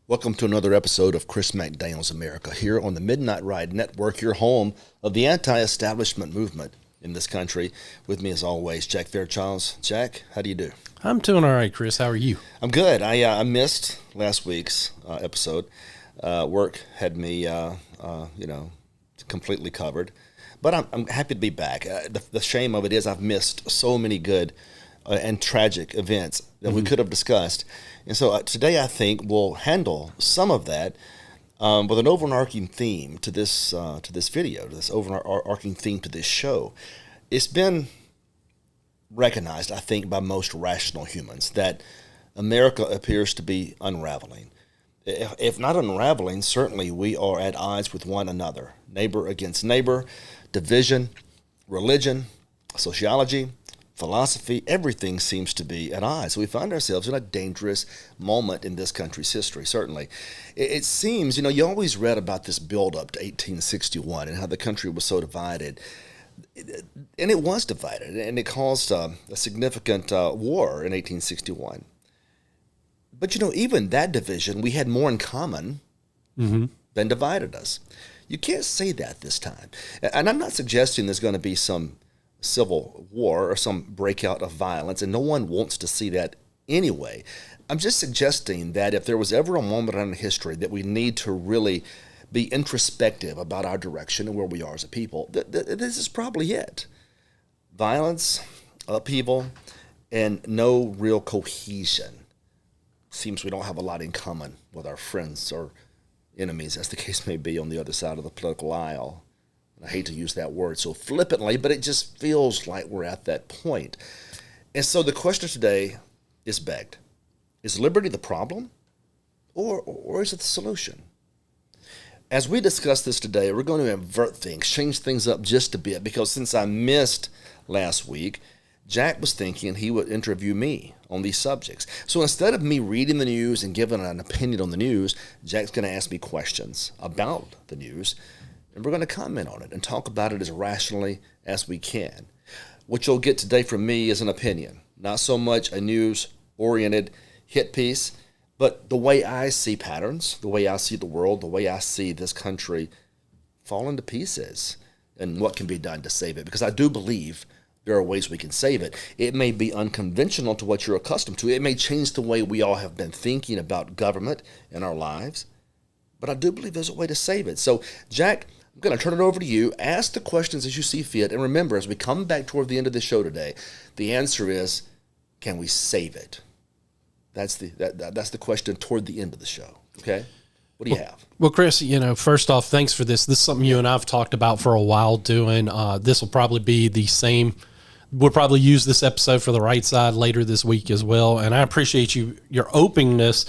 Welcome to another episode of Chris McDaniel's America here on the Midnight Ride Network, your home of the anti-establishment movement in this country. With me as always, Jack Fairchild. Jack, how do you do? I'm doing all right, Chris. How are you? I'm good. I missed last week's episode. Work had me, completely covered. But I'm happy to be back. The shame of it is I've missed so many good and tragic events that we could have discussed. And so today I think we'll handle some of that with an overarching theme to this video, this overarching theme to this show. It's been recognized, I think, by most rational humans that America appears to be unraveling. If not unraveling, certainly we are at odds with one another, neighbor against neighbor, division, religion, sociology, philosophy, everything seems to be at odds. We find ourselves in a dangerous moment in this country's history, certainly. It seems, you always read about this build-up to 1861 and how the country was so divided. And it was divided, and it caused a significant war in 1861. But, even that division, we had more in common than divided us. You can't say that this time. And I'm not suggesting there's going to be some civil war or some breakout of violence, and no one wants to see that anyway. I'm just suggesting that if there was ever a moment in history that we need to really be introspective about our direction and where we are as a people, this is probably it. Violence, upheaval, and no real cohesion. Seems we don't have a lot in common with our friends or enemies, as the case may be, on the other side of the political aisle. I hate to use that word so flippantly, but it just feels like we're at that point. And so the question today is begged. Is liberty the problem, or is it the solution? As we discuss this today, we're going to invert things, change things up just a bit, because since I missed last week, Jack was thinking he would interview me on these subjects. So instead of me reading the news and giving an opinion on the news, Jack's going to ask me questions about the news, and we're going to comment on it and talk about it as rationally as we can. What you'll get today from me is an opinion, not so much a news-oriented hit piece, but the way I see patterns, the way I see the world, the way I see this country fall into pieces, and what can be done to save it. Because I do believe there are ways we can save it. It may be unconventional to what you're accustomed to. It may change the way we all have been thinking about government in our lives, but I do believe there's a way to save it. So, Jack, I'm going to turn it over to you. Ask the questions as you see fit. And remember, as we come back toward the end of the show today, the answer is, can we save it? That's the question toward the end of the show. Okay? What do you have? Well, Chris, first off, thanks for this. This is something you and I have talked about for a while doing. This will probably be the same. We'll probably use this episode for the right side later this week as well. And I appreciate your openness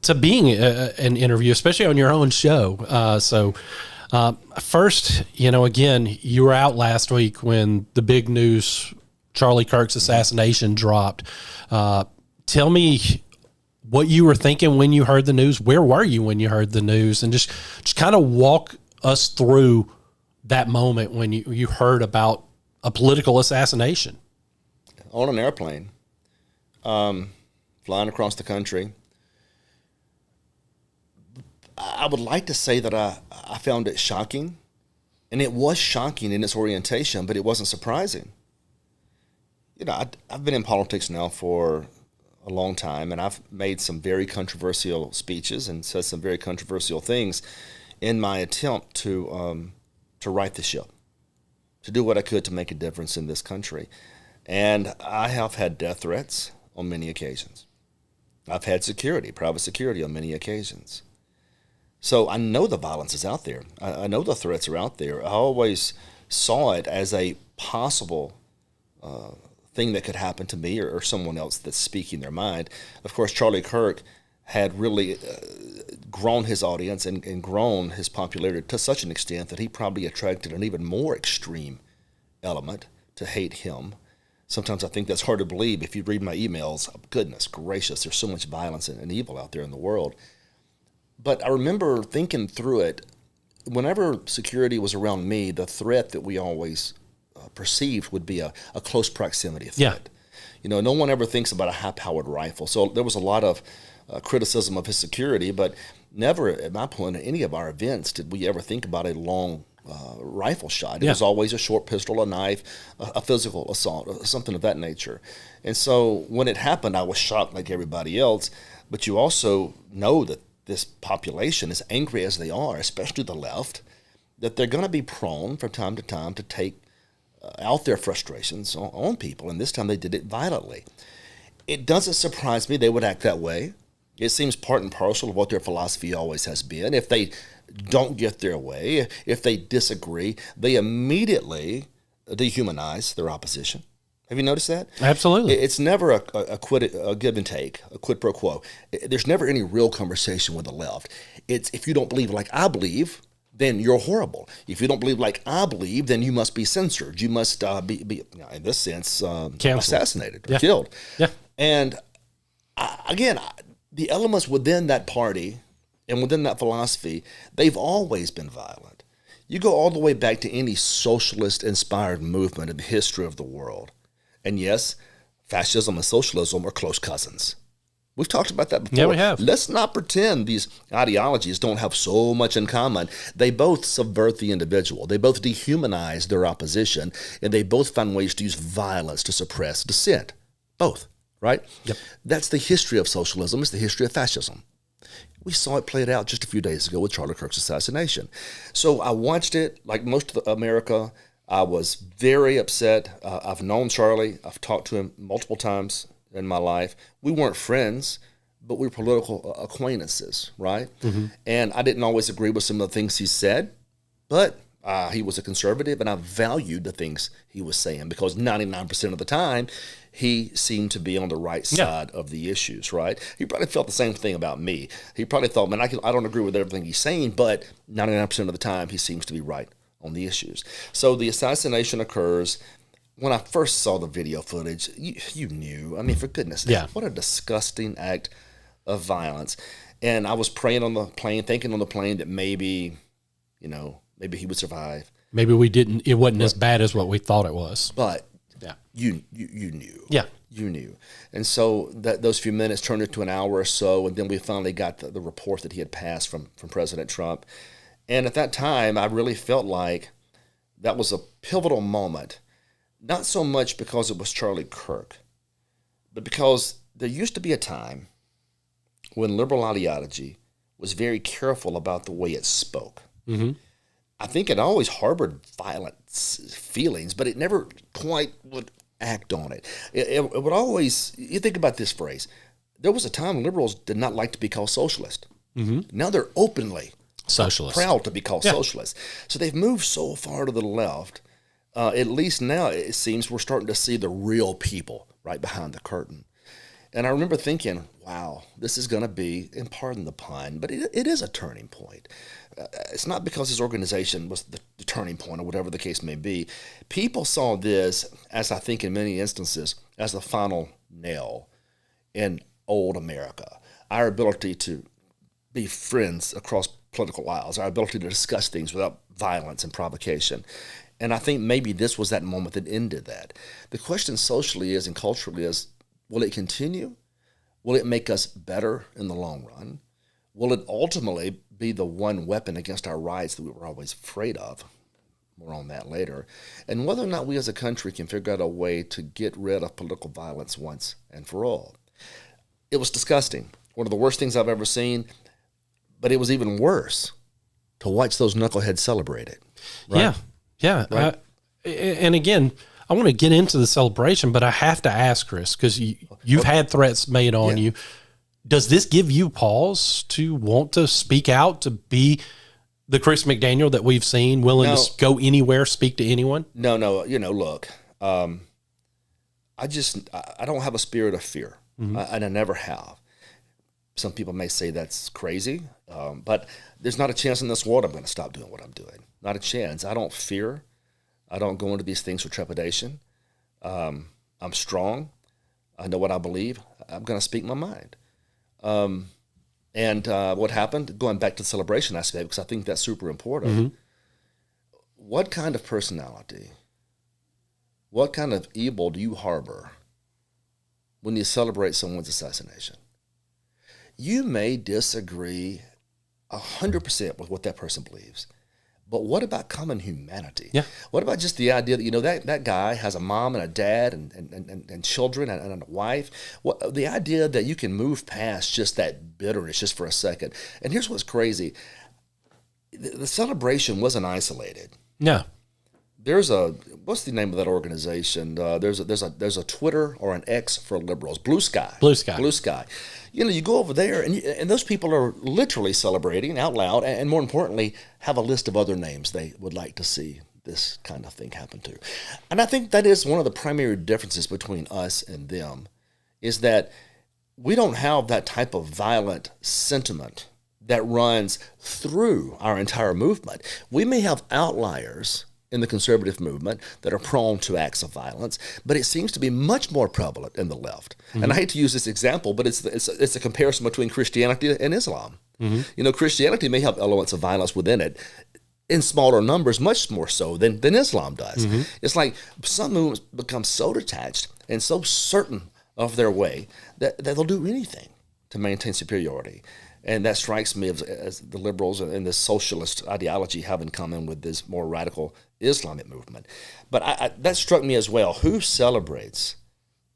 to being an interview, especially on your own show. First, again, you were out last week when the big news, Charlie Kirk's assassination, dropped. Tell me what you were thinking when you heard the news. Where were you when you heard the news? And just kind of walk us through that moment when you heard about a political assassination. On an airplane, flying across the country. I would like to say that I found it shocking, and it was shocking in its orientation, but it wasn't surprising. I've been in politics now for a long time, and I've made some very controversial speeches and said some very controversial things in my attempt to right the ship, to do what I could to make a difference in this country. And I have had death threats on many occasions. I've had private security on many occasions. So I know the violence is out there. I know the threats are out there. I always saw it as a possible thing that could happen to me or someone else that's speaking their mind. Of course, Charlie Kirk had really grown his audience and grown his popularity to such an extent that he probably attracted an even more extreme element to hate him. Sometimes I think that's hard to believe. If you read my emails, goodness gracious, there's so much violence and evil out there in the world. But I remember thinking through it. Whenever security was around me, the threat that we always perceived would be a close proximity threat. No one ever thinks about a high-powered rifle. So there was a lot of criticism of his security, but never, at my point, at any of our events did we ever think about a long rifle shot. It was always a short pistol, a knife, a physical assault, something of that nature. And so when it happened, I was shocked like everybody else. But you also know that this population, as angry as they are, especially the left, that they're going to be prone from time to time to take out their frustrations on people. And this time they did it violently. It doesn't surprise me they would act that way. It seems part and parcel of what their philosophy always has been. If they don't get their way, if they disagree, they immediately dehumanize their opposition. Have you noticed that? Absolutely. It's never a give and take, a quid pro quo. There's never any real conversation with the left. It's if you don't believe like I believe, then you're horrible. If you don't believe like I believe, then you must be censored. You must be in this sense, assassinated or killed. Yeah. And again, the elements within that party and within that philosophy, they've always been violent. You go all the way back to any socialist-inspired movement in the history of the world. And yes, fascism and socialism are close cousins. We've talked about that before. Yeah, we have. Let's not pretend these ideologies don't have so much in common. They both subvert the individual. They both dehumanize their opposition, and they both find ways to use violence to suppress dissent. Both, right? Yep. That's the history of socialism. It's the history of fascism. We saw it played out just a few days ago with Charlie Kirk's assassination. So I watched it, like most of America. I was very upset. I've known Charlie. I've talked to him multiple times in my life. We weren't friends, but we were political acquaintances, right? Mm-hmm. And I didn't always agree with some of the things he said, but he was a conservative, and I valued the things he was saying because 99% of the time, he seemed to be on the right side of the issues, right? He probably felt the same thing about me. He probably thought, man, I don't agree with everything he's saying, but 99% of the time, he seems to be right on the issues. So the assassination occurs. When I first saw the video footage, you knew. I mean, for goodness sake, what a disgusting act of violence. And I was praying on the plane, thinking on the plane that maybe he would survive. Maybe it wasn't as bad as what we thought it was. But you knew. Yeah. You knew. And so those few minutes turned into an hour or so, and then we finally got the report that he had passed from President Trump. And at that time, I really felt like that was a pivotal moment, not so much because it was Charlie Kirk, but because there used to be a time when liberal ideology was very careful about the way it spoke. Mm-hmm. I think it always harbored violent feelings, but it never quite would act on it. It would always, you think about this phrase, there was a time liberals did not like to be called socialist. Mm-hmm. Now they're openly socialist, proud to be called socialist. So they've moved so far to the left. At least now it seems we're starting to see the real people right behind the curtain. And I remember thinking, wow, this is going to be, and pardon the pun, but it is a turning point. It's not because his organization was the turning point or whatever the case may be. People saw this, as I think in many instances, as the final nail in old America. Our ability to be friends across political aisles, our ability to discuss things without violence and provocation. And I think maybe this was that moment that ended that. The question socially is and culturally is, will it continue? Will it make us better in the long run? Will it ultimately be the one weapon against our rights that we were always afraid of? More on that later. And whether or not we as a country can figure out a way to get rid of political violence once and for all. It was disgusting. One of the worst things I've ever seen, but it was even worse to watch those knuckleheads celebrate it. Right? Yeah. Right? And again, I want to get into the celebration, but I have to ask, Chris, because you've had threats made on you. Does this give you pause to want to speak out, to be the Chris McDaniel that we've seen, willing to go anywhere, speak to anyone? No. Look, I don't have a spirit of fear, and I never have. Some people may say that's crazy, but there's not a chance in this world I'm going to stop doing what I'm doing. Not a chance. I don't fear. I don't go into these things with trepidation. I'm strong. I know what I believe. I'm going to speak my mind. And what happened, going back to the celebration aspect, because I think that's super important. What kind of personality, what kind of evil do you harbor when you celebrate someone's assassination. You may disagree 100% with what that person believes. But what about common humanity? Yeah. What about just the idea that, that guy has a mom and a dad and children and a wife? The idea that you can move past just that bitterness just for a second. And here's what's crazy. The celebration wasn't isolated. No. There's what's the name of that organization? There's a Twitter or an X for liberals. Blue Sky. Blue Sky. Blue Sky. You go over there, and those people are literally celebrating out loud, and more importantly, have a list of other names they would like to see this kind of thing happen to. And I think that is one of the primary differences between us and them, is that we don't have that type of violent sentiment that runs through our entire movement. We may have outliers in the conservative movement that are prone to acts of violence, but it seems to be much more prevalent in the left. Mm-hmm. And I hate to use this example, but it's a comparison between Christianity and Islam. Mm-hmm. Christianity may have elements of violence within it in smaller numbers, much more so than Islam does. Mm-hmm. It's like some movements become so detached and so certain of their way that they'll do anything to maintain superiority. And that strikes me as the liberals and the socialist ideology have in common with this more radical Islamic movement. But that struck me as well. Who celebrates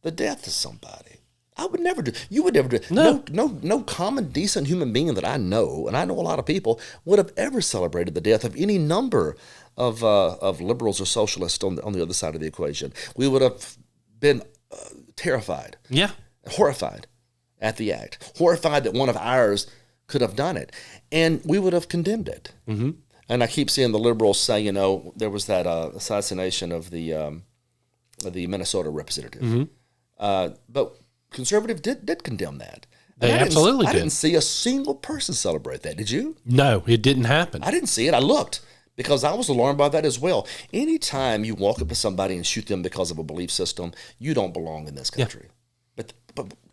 the death of somebody? I would never do. You would never do. No common, decent human being that I know, and I know a lot of people, would have ever celebrated the death of any number of liberals or socialists on the other side of the equation. We would have been terrified, horrified at the act, horrified that one of ours could have done it, and we would have condemned it. Mm-hmm. And I keep seeing the liberals say, there was that assassination of the Minnesota representative, but conservatives did condemn that. They absolutely did. I didn't see a single person celebrate that. Did you? No, it didn't happen. I didn't see it. I looked because I was alarmed by that as well. Anytime you walk up to somebody and shoot them because of a belief system, you don't belong in this country. Yeah.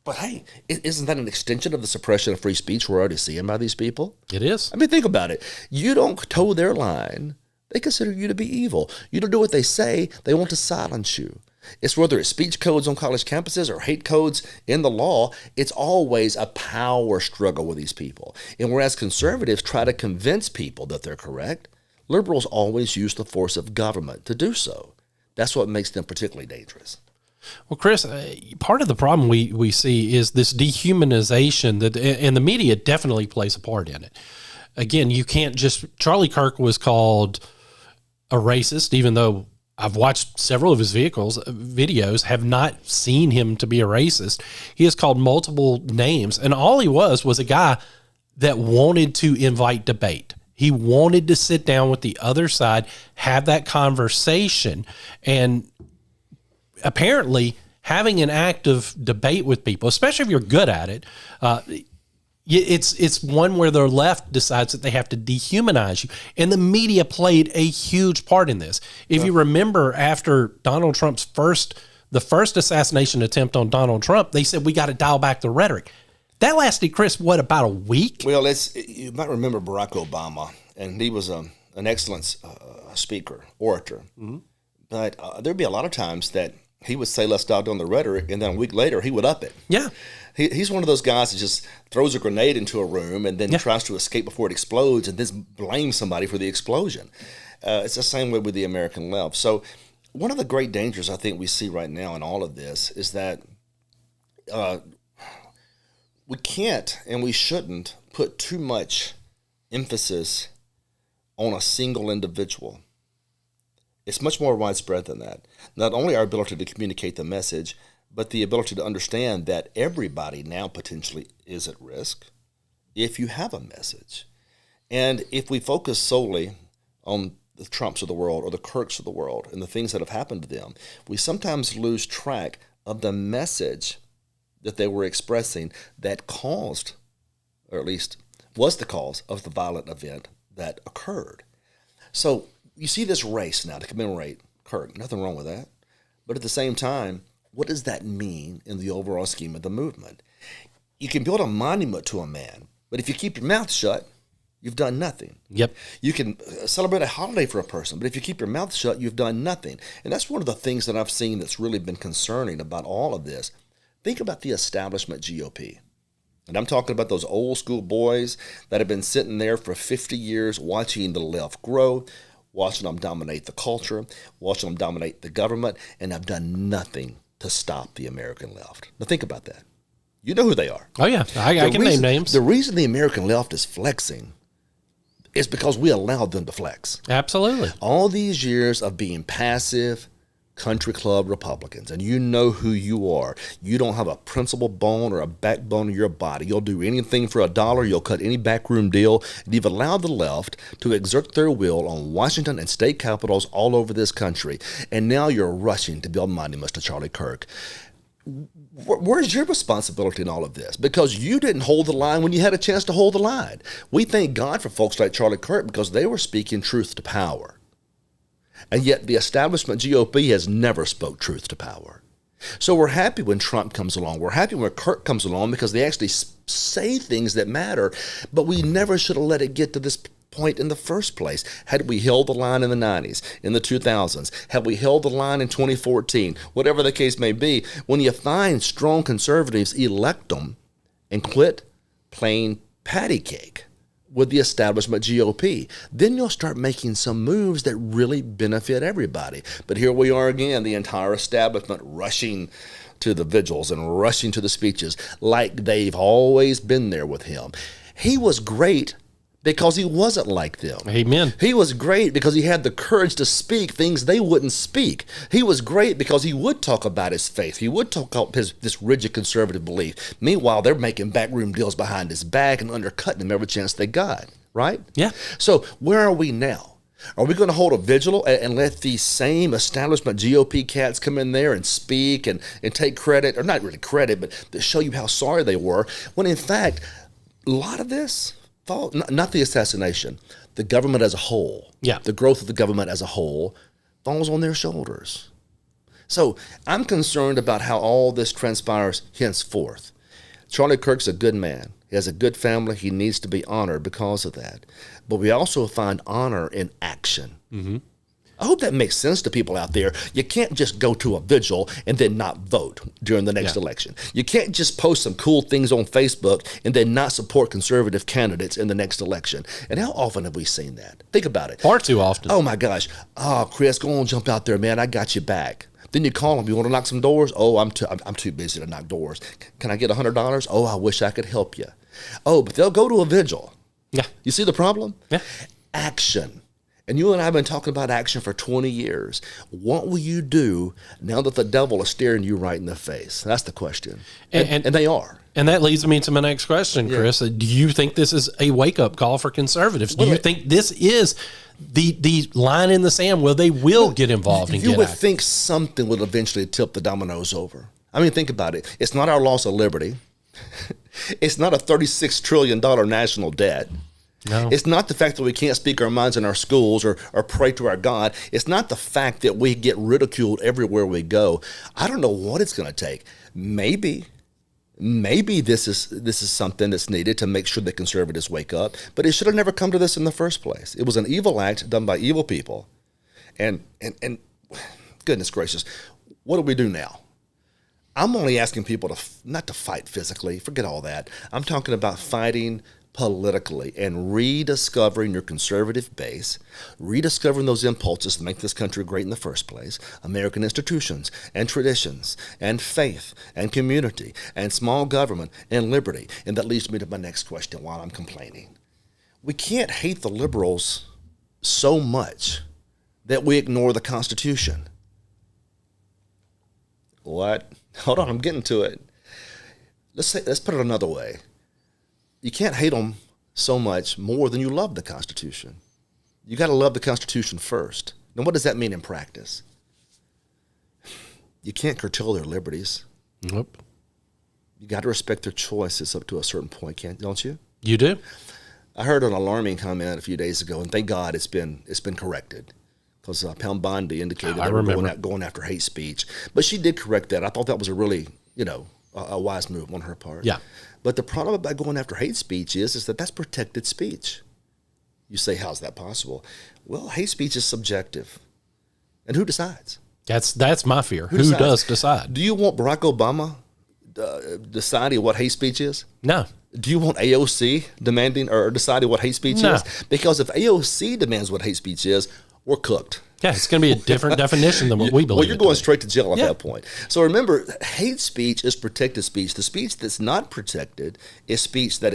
But hey, isn't that an extension of the suppression of free speech we're already seeing by these people? It is. I mean, think about it. You don't toe their line. They consider you to be evil. You don't do what they say. They want to silence you. It's whether it's speech codes on college campuses or hate codes in the law, it's always a power struggle with these people. And whereas conservatives try to convince people that they're correct, liberals always use the force of government to do so. That's what makes them particularly dangerous. Well, Chris, part of the problem we see is this dehumanization and the media definitely plays a part in it. Again, you can't just, Charlie Kirk was called a racist, even though I've watched several of his videos, have not seen him to be a racist. He has called multiple names, and all he was a guy that wanted to invite debate. He wanted to sit down with the other side, have that conversation, and apparently having an active debate with people, especially if you're good at it, it's one where the left decides that they have to dehumanize you. And the media played a huge part in this. If you remember, after Donald Trump's the first assassination attempt on Donald Trump, they said, we got to dial back the rhetoric. That lasted, Chris, about a week? Well, you might remember Barack Obama, and he was an excellent speaker, orator. Mm-hmm. But there'd be a lot of times that he would say, let's dial down the rhetoric, and then a week later, he would up it. Yeah. He's one of those guys that just throws a grenade into a room and then tries to escape before it explodes and then blames somebody for the explosion. It's the same way with the American left. So one of the great dangers I think we see right now in all of this is that we can't and we shouldn't put too much emphasis on a single individual. It's much more widespread than that. Not only our ability to communicate the message, but the ability to understand that everybody now potentially is at risk if you have a message. And if we focus solely on the Trumps of the world or the Kirks of the world and the things that have happened to them, we sometimes lose track of the message that they were expressing that caused, or at least was the cause of the violent event that occurred. So you see this race now to commemorate Kirk. Nothing wrong with that. But at the same time, what does that mean in the overall scheme of the movement? You can build a monument to a man, but if you keep your mouth shut, you've done nothing. Yep. You can celebrate a holiday for a person, but if you keep your mouth shut, you've done nothing. And that's one of the things that I've seen that's really been concerning about all of this. Think about the establishment GOP. And I'm talking about those old school boys that have been sitting there for 50 years watching the left grow, watching them dominate the culture, watching them dominate the government, and have done nothing to stop the American left. Now think about that. You know who they are. Oh, yeah. I can name names. The reason the American left is flexing is because we allowed them to flex. Absolutely. All these years of being passive country club Republicans, and you know who you are. You don't have a principal bone or a backbone in your body. You'll do anything for $1. You'll cut any backroom deal. And you've allowed the left to exert their will on Washington and state capitals all over this country. And now you're rushing to build monuments to Charlie Kirk. Where's your responsibility in all of this? Because you didn't hold the line when you had a chance to hold the line. We thank God for folks like Charlie Kirk because they were speaking truth to power. And yet the establishment GOP has never spoke truth to power. So we're happy when Trump comes along. We're happy when Kirk comes along because they actually say things that matter. But we never should have let it get to this point in the first place. Had we held the line in the 90s, in the 2000s, had we held the line in 2014, whatever the case may be, when you find strong conservatives, elect them and quit playing patty cake with the establishment GOP. Then you'll start making some moves that really benefit everybody. But here we are again, the entire establishment rushing to the vigils and rushing to the speeches like they've always been there with him. He was great because he wasn't like them. Amen. He was great because he had the courage to speak things they wouldn't speak. He was great because he would talk about his faith. He would talk about this rigid conservative belief. Meanwhile, they're making backroom deals behind his back and undercutting him every chance they got, right? Yeah. So where are we now? Are we going to hold a vigil and let these same establishment GOP cats come in there and speak and take credit, or not really credit, but to show you how sorry they were, when in fact, a lot of this, not the assassination, the government as a whole, the growth of the government as a whole falls on their shoulders. So I'm concerned about how all this transpires henceforth. Charlie Kirk's a good man. He has a good family. He needs to be honored because of that. But we also find honor in action. Mm-hmm. I hope that makes sense to people out there. You can't just go to a vigil and then not vote during the next election. You can't just post some cool things on Facebook and then not support conservative candidates in the next election. And how often have we seen that? Think about it. Far too often. Oh, my gosh. Oh, Chris, go on, jump out there, man. I got you back. Then you call them. You want to knock some doors? Oh, I'm too busy to knock doors. Can I get $100? Oh, I wish I could help you. Oh, but they'll go to a vigil. Yeah. You see the problem? Yeah. Action. And you and I have been talking about action for 20 years. What will you do now that the devil is staring you right in the face? That's the question. And they are. And that leads me to my next question, Chris. Do you think this is a wake-up call for conservatives? Do you think this is the line in the sand where they will get involved and get You would active? think something would eventually tip the dominoes over. I mean, think about it. It's not our loss of liberty. It's not a $36 trillion national debt. No. It's not the fact that we can't speak our minds in our schools or pray to our God. It's not the fact that we get ridiculed everywhere we go. I don't know what it's going to take. Maybe this is something that's needed to make sure that conservatives wake up. But it should have never come to this in the first place. It was an evil act done by evil people. And goodness gracious, what do we do now? I'm only asking people not to fight physically. Forget all that. I'm talking about fighting politically and rediscovering your conservative base, rediscovering those impulses that make this country great in the first place, American institutions and traditions and faith and community and small government and liberty. And that leads me to my next question while I'm complaining. We can't hate the liberals so much that we ignore the Constitution. What? Hold on, I'm getting to it. Let's put it another way. You can't hate them so much more than you love the Constitution. You got to love the Constitution first. Now, what does that mean in practice? You can't curtail their liberties. Nope. You got to respect their choices up to a certain point, don't you? You do. I heard an alarming comment a few days ago, and thank God it's been corrected, because Pam Bondi indicated they were going after hate speech. But she did correct that. I thought that was a really, a wise move on her part. Yeah. But the problem about going after hate speech is that that's protected speech. You say, how's that possible? Well, hate speech is subjective. And who decides? That's my fear. Who does decide? Do you want Barack Obama deciding what hate speech is? No. Do you want AOC demanding or deciding what hate speech No. is? Because if AOC demands what hate speech is, we're cooked. Yeah, it's going to be a different definition than what we believe. Well, you're it going to be. straight to jail at that point. So remember, hate speech is protected speech. The speech that's not protected is speech that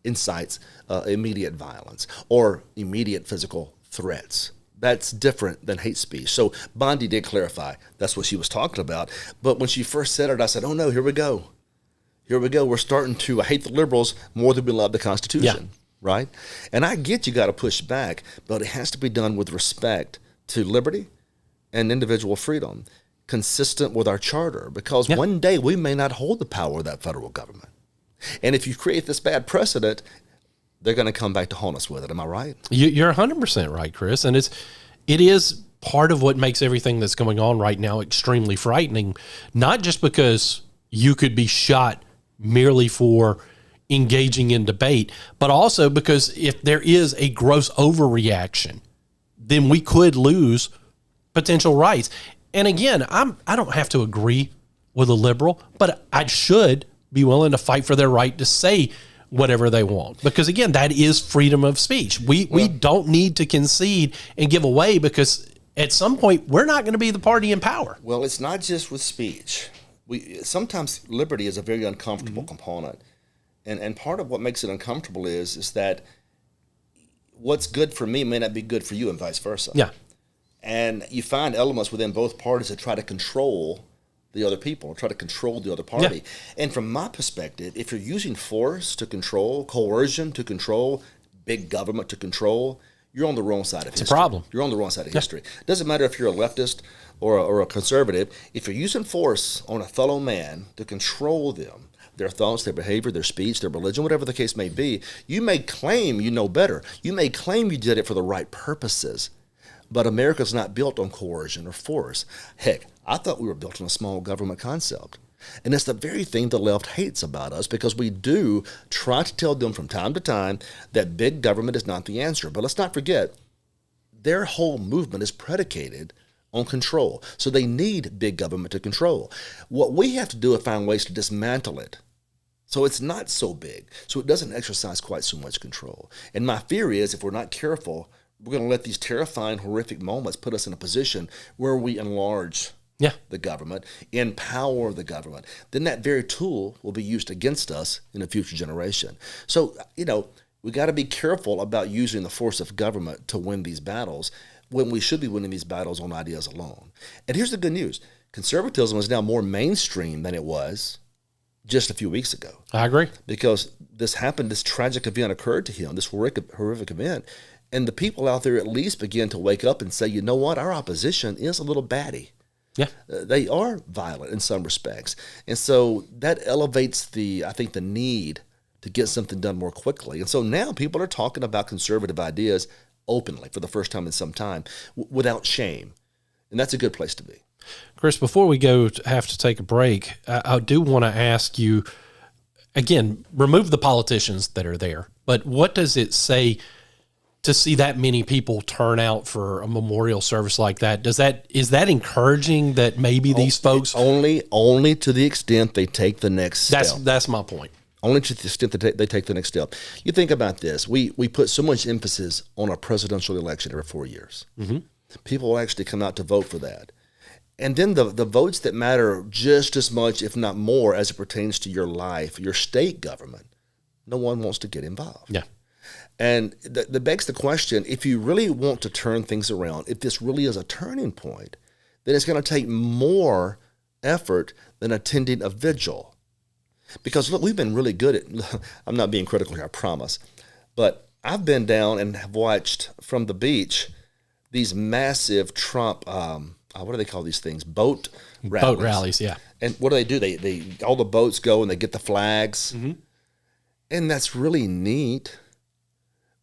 incites immediate violence or immediate physical threats. That's different than hate speech. So Bondi did clarify that's what she was talking about. But when she first said it, I said, oh no, here we go. Here we go. We're starting to hate the liberals more than we love the Constitution, right? And I get you got to push back, but it has to be done with respect to liberty and individual freedom, consistent with our charter, because one day we may not hold the power of that federal government. And if you create this bad precedent, they're going to come back to haunt us with it. Am I right? You're 100% right, Chris. And it is part of what makes everything that's going on right now extremely frightening, not just because you could be shot merely for engaging in debate, but also because if there is a gross overreaction, then we could lose potential rights. And again, I don't have to agree with a liberal, but I should be willing to fight for their right to say whatever they want. Because again, that is freedom of speech. We don't need to concede and give away, because at some point we're not going to be the party in power. Well, it's not just with speech. Sometimes liberty is a very uncomfortable component. And part of what makes it uncomfortable is that what's good for me may not be good for you and vice versa. Yeah. And you find elements within both parties that try to control the other people, try to control the other party. Yeah. And from my perspective, if you're using force to control, coercion to control, big government to control, you're on the wrong side of history. It's a problem. You're on the wrong side of history. Doesn't matter if you're a leftist or a conservative. If you're using force on a fellow man to control them, their thoughts, their behavior, their speech, their religion, whatever the case may be, you may claim you know better. You may claim you did it for the right purposes. But America's not built on coercion or force. Heck, I thought we were built on a small government concept. And it's the very thing the left hates about us, because we do try to tell them from time to time that big government is not the answer. But let's not forget, their whole movement is predicated on control. So they need big government to control. What we have to do is find ways to dismantle it, so it's not so big, so it doesn't exercise quite so much control. And my fear is, if we're not careful, we're going to let these terrifying, horrific moments put us in a position where we enlarge the government, empower the government. Then that very tool will be used against us in a future generation. So, we got to be careful about using the force of government to win these battles, when we should be winning these battles on ideas alone. And here's the good news. Conservatism is now more mainstream than it was just a few weeks ago. I agree. Because this tragic event occurred to him, this horrific event, and the people out there at least begin to wake up and say, you know what, our opposition is a little batty. Yeah. They are violent in some respects. And so that elevates the need to get something done more quickly. And so now people are talking about conservative ideas openly for the first time in some time without shame. And that's a good place to be. Chris, before we have to take a break, I do want to ask you, again, remove the politicians that are there, but what does it say to see that many people turn out for a memorial service like that? Is that encouraging that maybe these folks only to the extent they take the next step? That's my point. Only to the extent that they take the next step. You think about this. We put so much emphasis on a presidential election every 4 years. Mm-hmm. People will actually come out to vote for that. And then the votes that matter just as much, if not more, as it pertains to your life, your state government, no one wants to get involved. Yeah. And that begs the question, if you really want to turn things around, if this really is a turning point, then it's going to take more effort than attending a vigil. Because look, we've been really good at, I'm not being critical here, I promise, but I've been down and have watched from the beach these massive Trump, what do they call these things? Boat rallies. Boat rallies, yeah. And what do? They all the boats go and they get the flags. Mm-hmm. And that's really neat.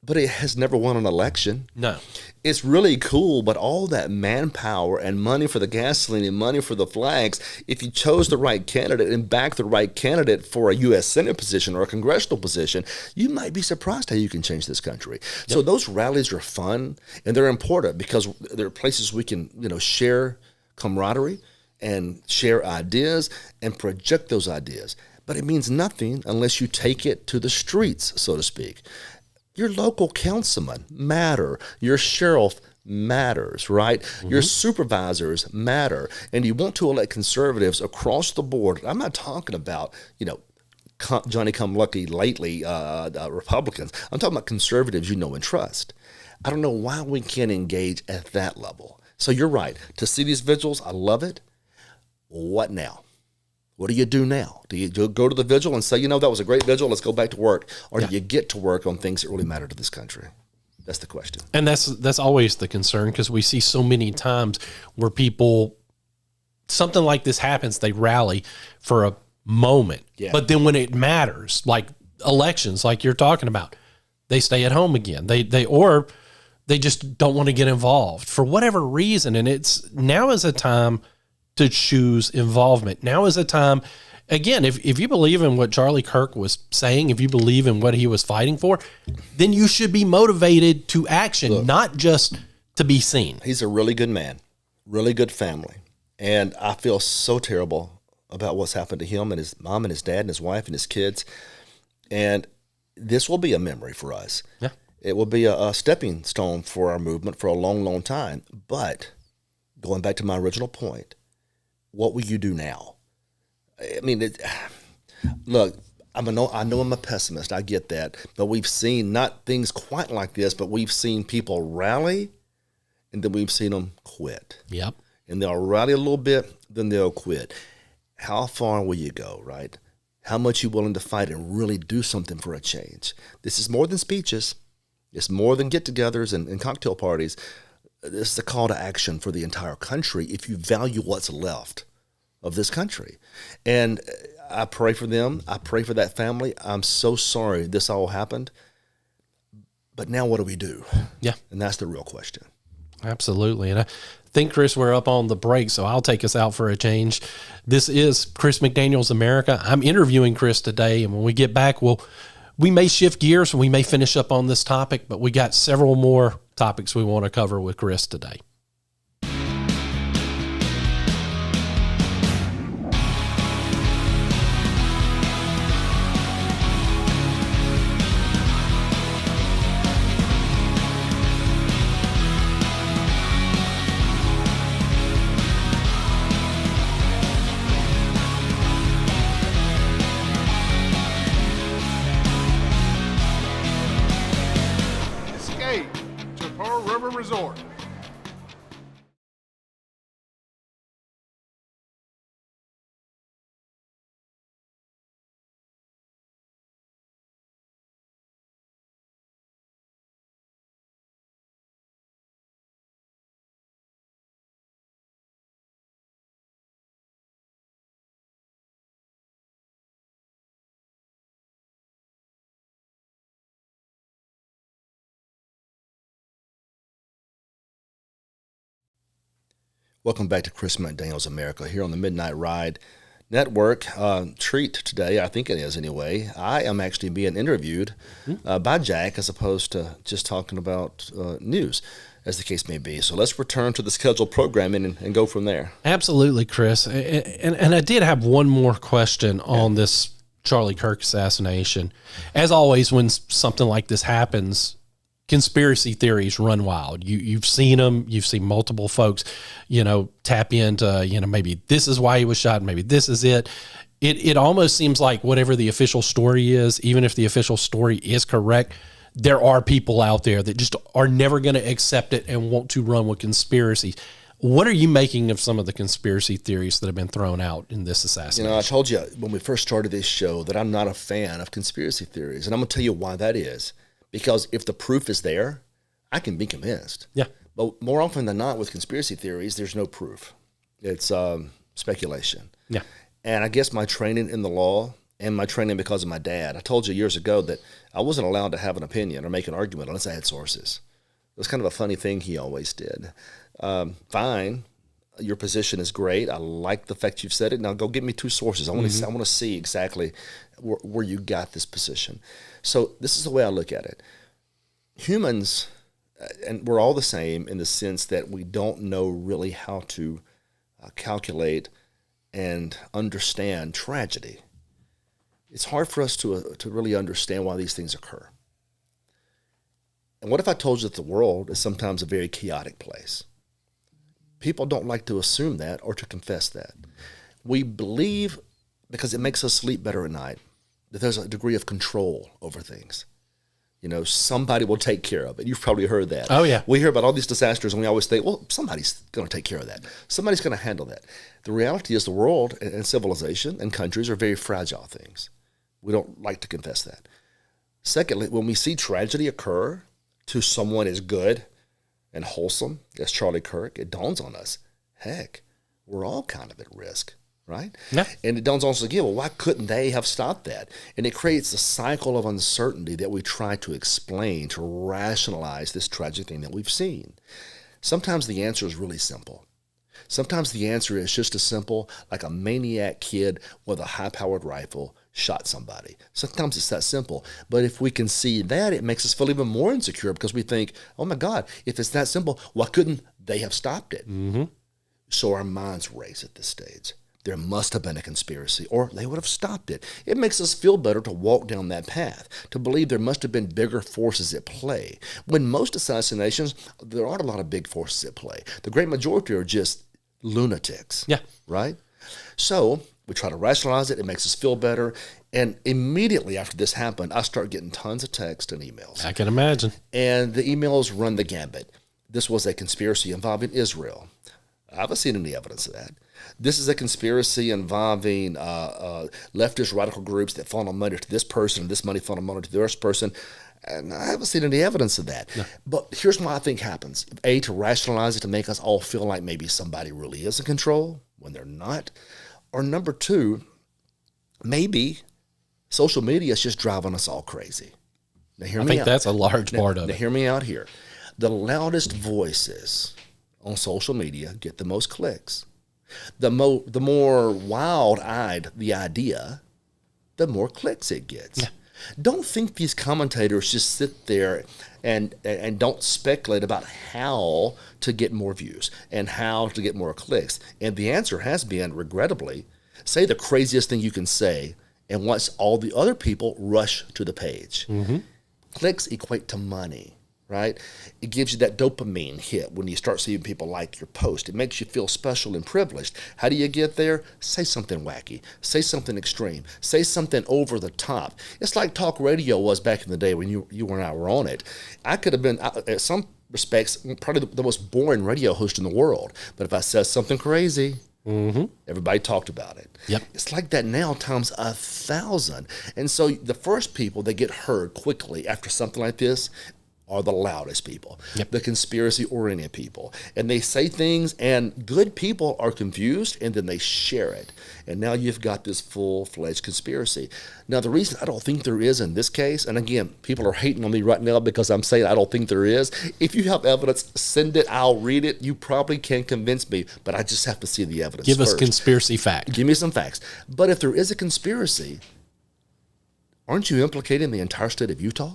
But it has never won an election. No. It's really cool, but all that manpower and money for the gasoline and money for the flags, if you chose the right candidate and backed the right candidate for a U.S. Senate position or a congressional position, you might be surprised how you can change this country. Yep. So those rallies are fun, and they're important because they're places we can, share camaraderie and share ideas and project those ideas. But it means nothing unless you take it to the streets, so to speak. Your local councilman matter. Your sheriff matters, right? Your supervisors matter. And you want to elect conservatives across the board. I'm not talking about, Johnny come lucky lately Republicans. I'm talking about conservatives you know and trust. I don't know why we can't engage at that level. So you're right. To see these vigils, I love it. What now? What do you do now? Do you go to the vigil and say, that was a great vigil, let's go back to work? Or do you get to work on things that really matter to this country? That's the question. And that's always the concern, because we see so many times where people, something like this happens, they rally for a moment. Yeah. But then when it matters, like elections, like you're talking about, they stay at home again. They just don't want to get involved for whatever reason. And now is a time to choose involvement. Now is a time, again, if you believe in what Charlie Kirk was saying, if you believe in what he was fighting for, then you should be motivated to action, not just to be seen. He's a really good man, really good family. And I feel so terrible about what's happened to him and his mom and his dad and his wife and his kids. And this will be a memory for us. Yeah. It will be a stepping stone for our movement for a long, long time. But going back to my original point, what will you do now? I mean, look, I know I'm a pessimist. I get that. But we've seen not things quite like this, but we've seen people rally, and then we've seen them quit. Yep. And they'll rally a little bit, then they'll quit. How far will you go, right? How much you willing to fight and really do something for a change? This is more than speeches. It's more than get-togethers and cocktail parties. This is a call to action for the entire country if you value what's left of this country. And I pray for them. I pray for that family. I'm so sorry this all happened. But now what do we do? Yeah. And that's the real question. Absolutely. And I think, Chris, we're up on the break, so I'll take us out for a change. This is Chris McDaniel's America. I'm interviewing Chris today, and when we get back, we may shift gears and we may finish up on this topic, but we got several more topics we want to cover with Chris today. Resort. Welcome back to Chris McDaniel's America here on the Midnight Ride Network. Treat today, I think it is anyway. I am actually being interviewed by Jack as opposed to just talking about news, as the case may be. So let's return to the scheduled programming and go from there. Absolutely, Chris. And I did have one more question on this Charlie Kirk assassination. As always, when something like this happens, conspiracy theories run wild. You've seen them. You've seen multiple folks, tap into, maybe this is why he was shot. Maybe this is it. It almost seems like whatever the official story is, even if the official story is correct, there are people out there that just are never going to accept it and want to run with conspiracies. What are you making of some of the conspiracy theories that have been thrown out in this assassination? I told you when we first started this show that I'm not a fan of conspiracy theories, and I'm going to tell you why that is. Because if the proof is there, I can be convinced. Yeah. But more often than not with conspiracy theories, there's no proof. It's speculation. Yeah. And I guess my training in the law and my training because of my dad, I told you years ago that I wasn't allowed to have an opinion or make an argument unless I had sources. It was kind of a funny thing he always did. Fine, your position is great. I like the fact you've said it. Now go give me two sources. I want to see exactly where you got this position. So this is the way I look at it. Humans, and we're all the same in the sense that we don't know really how to calculate and understand tragedy, it's hard for us to really understand why these things occur. And what if I told you that the world is sometimes a very chaotic place? People don't like to assume that or to confess that. We believe, because it makes us sleep better at night, that there's a degree of control over things. You know, somebody will take care of it. You've probably heard that. Oh, yeah. We hear about all these disasters, and we always think, well, somebody's going to take care of that. Somebody's going to handle that. The reality is the world and civilization and countries are very fragile things. We don't like to confess that. Secondly, when we see tragedy occur to someone as good and wholesome as Charlie Kirk, it dawns on us, heck, we're all kind of at risk. Right? Yeah. And it dawns on us again, well, why couldn't they have stopped that? And it creates a cycle of uncertainty that we try to explain, to rationalize this tragic thing that we've seen. Sometimes the answer is really simple. Sometimes the answer is just as simple, like a maniac kid with a high-powered rifle shot somebody. Sometimes it's that simple. But if we can see that, it makes us feel even more insecure because we think, oh my God, if it's that simple, why couldn't they have stopped it? Mm-hmm. So our minds race at this stage. There must have been a conspiracy, or they would have stopped it. It makes us feel better to walk down that path, to believe there must have been bigger forces at play. When most assassinations, there aren't a lot of big forces at play. The great majority are just lunatics. Yeah. Right? So we try to rationalize it. It makes us feel better. And immediately after this happened, I start getting tons of texts and emails. I can imagine. And the emails run the gambit. This was a conspiracy involving Israel. I haven't seen any evidence of that. This is a conspiracy involving leftist radical groups that funnel money to this person, and this money funnel money to this person. And I haven't seen any evidence of that. No. But here's what I think happens. A, to rationalize it, to make us all feel like maybe somebody really is in control when they're not. Or number two, maybe social media is just driving us all crazy. Now, hear me out. I think that's a large part of it. Now, hear me out here. The loudest voices on social media get the most clicks. The more wild-eyed the idea, the more clicks it gets. Yeah. Don't think these commentators just sit there and don't speculate about how to get more views and how to get more clicks. And the answer has been, regrettably, say the craziest thing you can say and watch all the other people rush to the page. Mm-hmm. Clicks equate to money. Right? It gives you that dopamine hit when you start seeing people like your post. It makes you feel special and privileged. How do you get there? Say something wacky. Say something extreme. Say something over the top. It's like talk radio was back in the day when you and I were on it. I could have been, at some respects, probably the most boring radio host in the world. But if I said something crazy, mm-hmm. everybody talked about it. Yep. It's like that now times 1,000. And so the first people that get heard quickly after something like this are the loudest people, yep. the conspiracy-oriented people. And they say things, and good people are confused, and then they share it. And now you've got this full-fledged conspiracy. Now, the reason I don't think there is in this case, and again, people are hating on me right now because I'm saying I don't think there is. If you have evidence, send it. I'll read it. You probably can convince me, but I just have to see the evidence Give first. us conspiracy facts. Give me some facts. But if there is a conspiracy, aren't you implicating the entire state of Utah?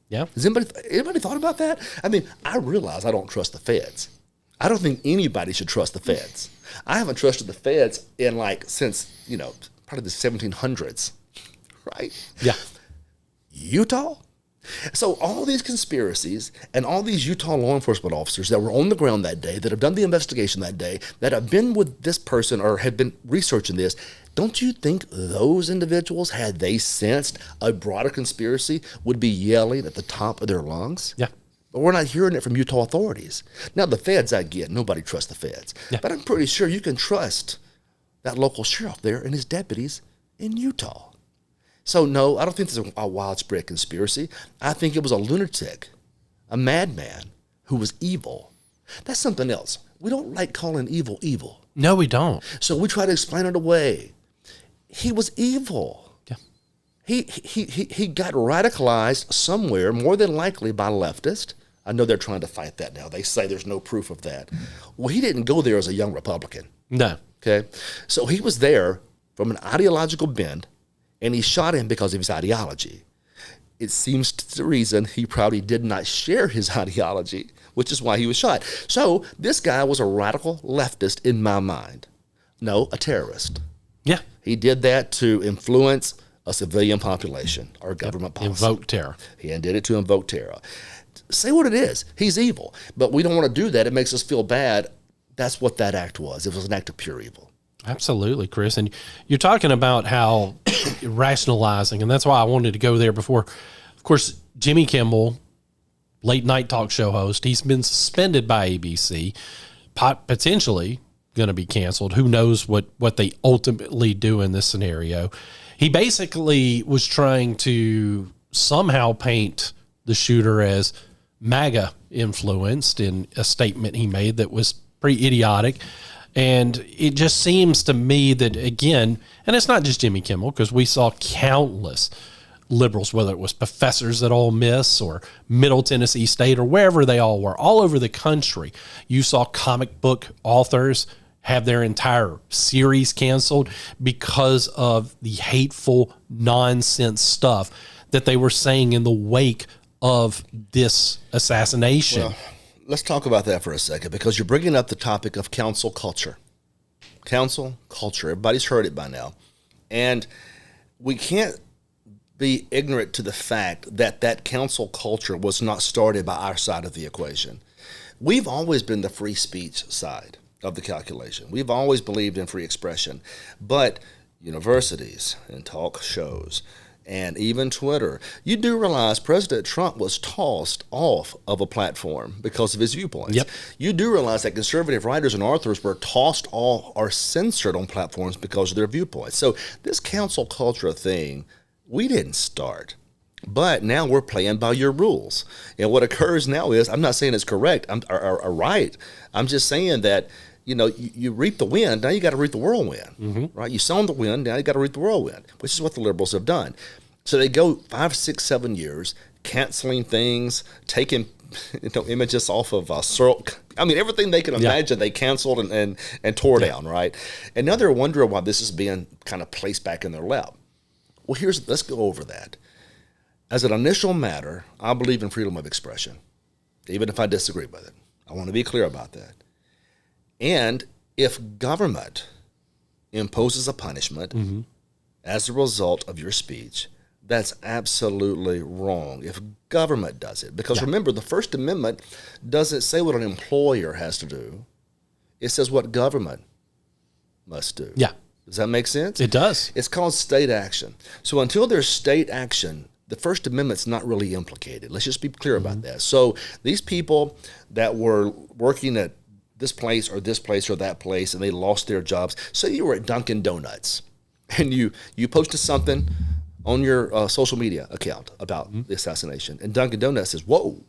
Yeah. Has anybody thought about that? I mean, I realize I don't trust the feds. I don't think anybody should trust the feds. I haven't trusted the feds since, probably the 1700s, right? Yeah. Utah? So all these conspiracies and all these Utah law enforcement officers that were on the ground that day, that have done the investigation that day, that have been with this person or have been researching this, don't you think those individuals, had they sensed a broader conspiracy, would be yelling at the top of their lungs? Yeah. But we're not hearing it from Utah authorities. Now, the feds, I get. Nobody trusts the feds. Yeah. But I'm pretty sure you can trust that local sheriff there and his deputies in Utah. So, no, I don't think there's a widespread conspiracy. I think it was a lunatic, a madman who was evil. That's something else. We don't like calling evil evil. No, we don't. So we try to explain it away. He was evil. Yeah. He got radicalized somewhere, more than likely by leftists. I know they're trying to fight that now. They say there's no proof of that. Well, he didn't go there as a young Republican. No. Okay? So he was there from an ideological bend, and he shot him because of his ideology. it seems to the reason he probably did not share his ideology, which is why he was shot. So this guy was a radical leftist in my mind. No, a terrorist. Yeah. He did that to influence a civilian population or government policy. Invoke terror. He did it to invoke terror. Say what it is. He's evil. But we don't want to do that. It makes us feel bad. That's what that act was. It was an act of pure evil. Absolutely, Chris. And you're talking about how rationalizing, and that's why I wanted to go there before. Of course, Jimmy Kimmel, late night talk show host, he's been suspended by ABC, potentially going to be canceled. Who knows what they ultimately do in this scenario. He basically was trying to somehow paint the shooter as MAGA influenced in a statement he made that was pretty idiotic. And it just seems to me that, again, and it's not just Jimmy Kimmel, because we saw countless liberals, whether it was professors at Ole Miss or Middle Tennessee State or wherever they all were, all over the country. You saw comic book authors have their entire series canceled because of the hateful nonsense stuff that they were saying in the wake of this assassination. Well, let's talk about that for a second, because you're bringing up the topic of council culture. Council culture. Everybody's heard it by now. And we can't be ignorant to the fact that that council culture was not started by our side of the equation. We've always been the free speech side of the calculation. We've always believed in free expression. But universities and talk shows and even Twitter, you do realize President Trump was tossed off of a platform because of his viewpoints. Yep. You do realize that conservative writers and authors were tossed off or censored on platforms because of their viewpoints. So this council culture thing, we didn't start. But now we're playing by your rules. And what occurs now is, I'm not saying it's correct or right. I'm just saying that, you reap the wind, now you got to reap the whirlwind, right? You sown the wind, now you got to reap the whirlwind, which is what the liberals have done. So they go 5, 6, 7 years canceling things, taking images off of Cirque. I mean, everything they can imagine, they canceled and tore down, right? And now they're wondering why this is being kind of placed back in their lap. Well, let's go over that. As an initial matter, I believe in freedom of expression, even if I disagree with it. I want to be clear about that. And if government imposes a punishment as a result of your speech, that's absolutely wrong if government does it. Because remember, the First Amendment doesn't say what an employer has to do. It says what government must do. Yeah. Does that make sense? It does. It's called state action. So until there's state action, the First Amendment's not really implicated. Let's just be clear about that. So these people that were working at this place or that place and they lost their jobs. Say you were at Dunkin' Donuts and you posted something on your social media account about the assassination, and Dunkin' Donuts says, whoa,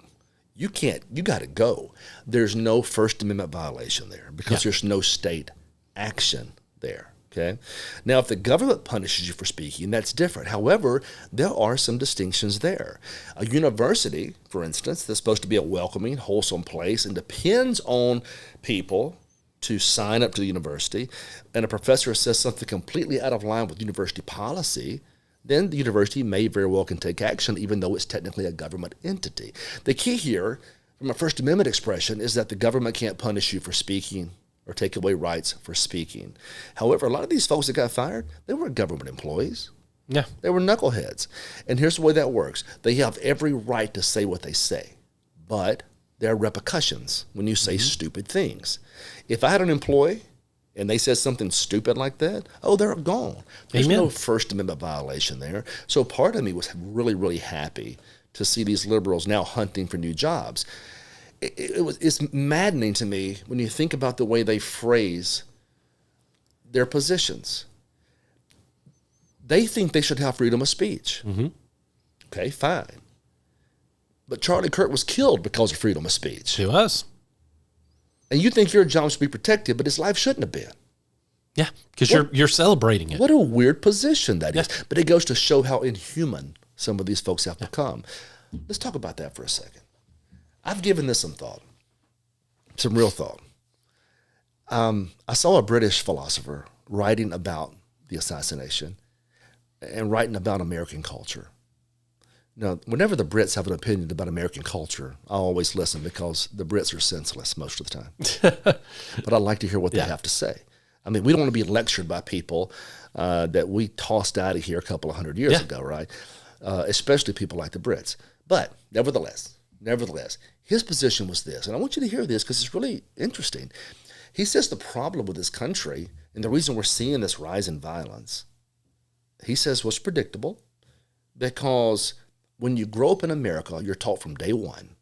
you got to go. There's no First Amendment violation there because there's no state action there. Okay. Now, if the government punishes you for speaking, that's different. However, there are some distinctions there. A university, for instance, that's supposed to be a welcoming, wholesome place and depends on people to sign up to the university, and a professor says something completely out of line with university policy, then the university may very well can take action, even though it's technically a government entity. The key here, from a First Amendment expression, is that the government can't punish you for speaking or take away rights for speaking. However, a lot of these folks that got fired, they weren't government employees. Yeah. They were knuckleheads. And here's the way that works. They have every right to say what they say, but there are repercussions when you say stupid things. If I had an employee and they said something stupid like that, they're gone. There's no First Amendment violation there. So part of me was really, really happy to see these liberals now hunting for new jobs. It's maddening to me when you think about the way they phrase their positions. They think they should have freedom of speech. Okay, fine. But Charlie Kirk was killed because of freedom of speech. He was. And you think your job should be protected, but his life shouldn't have been. Yeah, because you're celebrating it. What a weird position that is. But it goes to show how inhuman some of these folks have become. Let's talk about that for a second. I've given this some thought, some real thought. I saw a British philosopher writing about the assassination and writing about American culture. Now, whenever the Brits have an opinion about American culture, I always listen because the Brits are senseless most of the time. But I like to hear what they have to say. I mean, we don't want to be lectured by people that we tossed out of here a couple of hundred years ago, right? Especially people like the Brits. But nevertheless, his position was this, and I want you to hear this because it's really interesting. He says the problem with this country and the reason we're seeing this rise in violence, he says, was predictable because when you grow up in America, you're taught from day one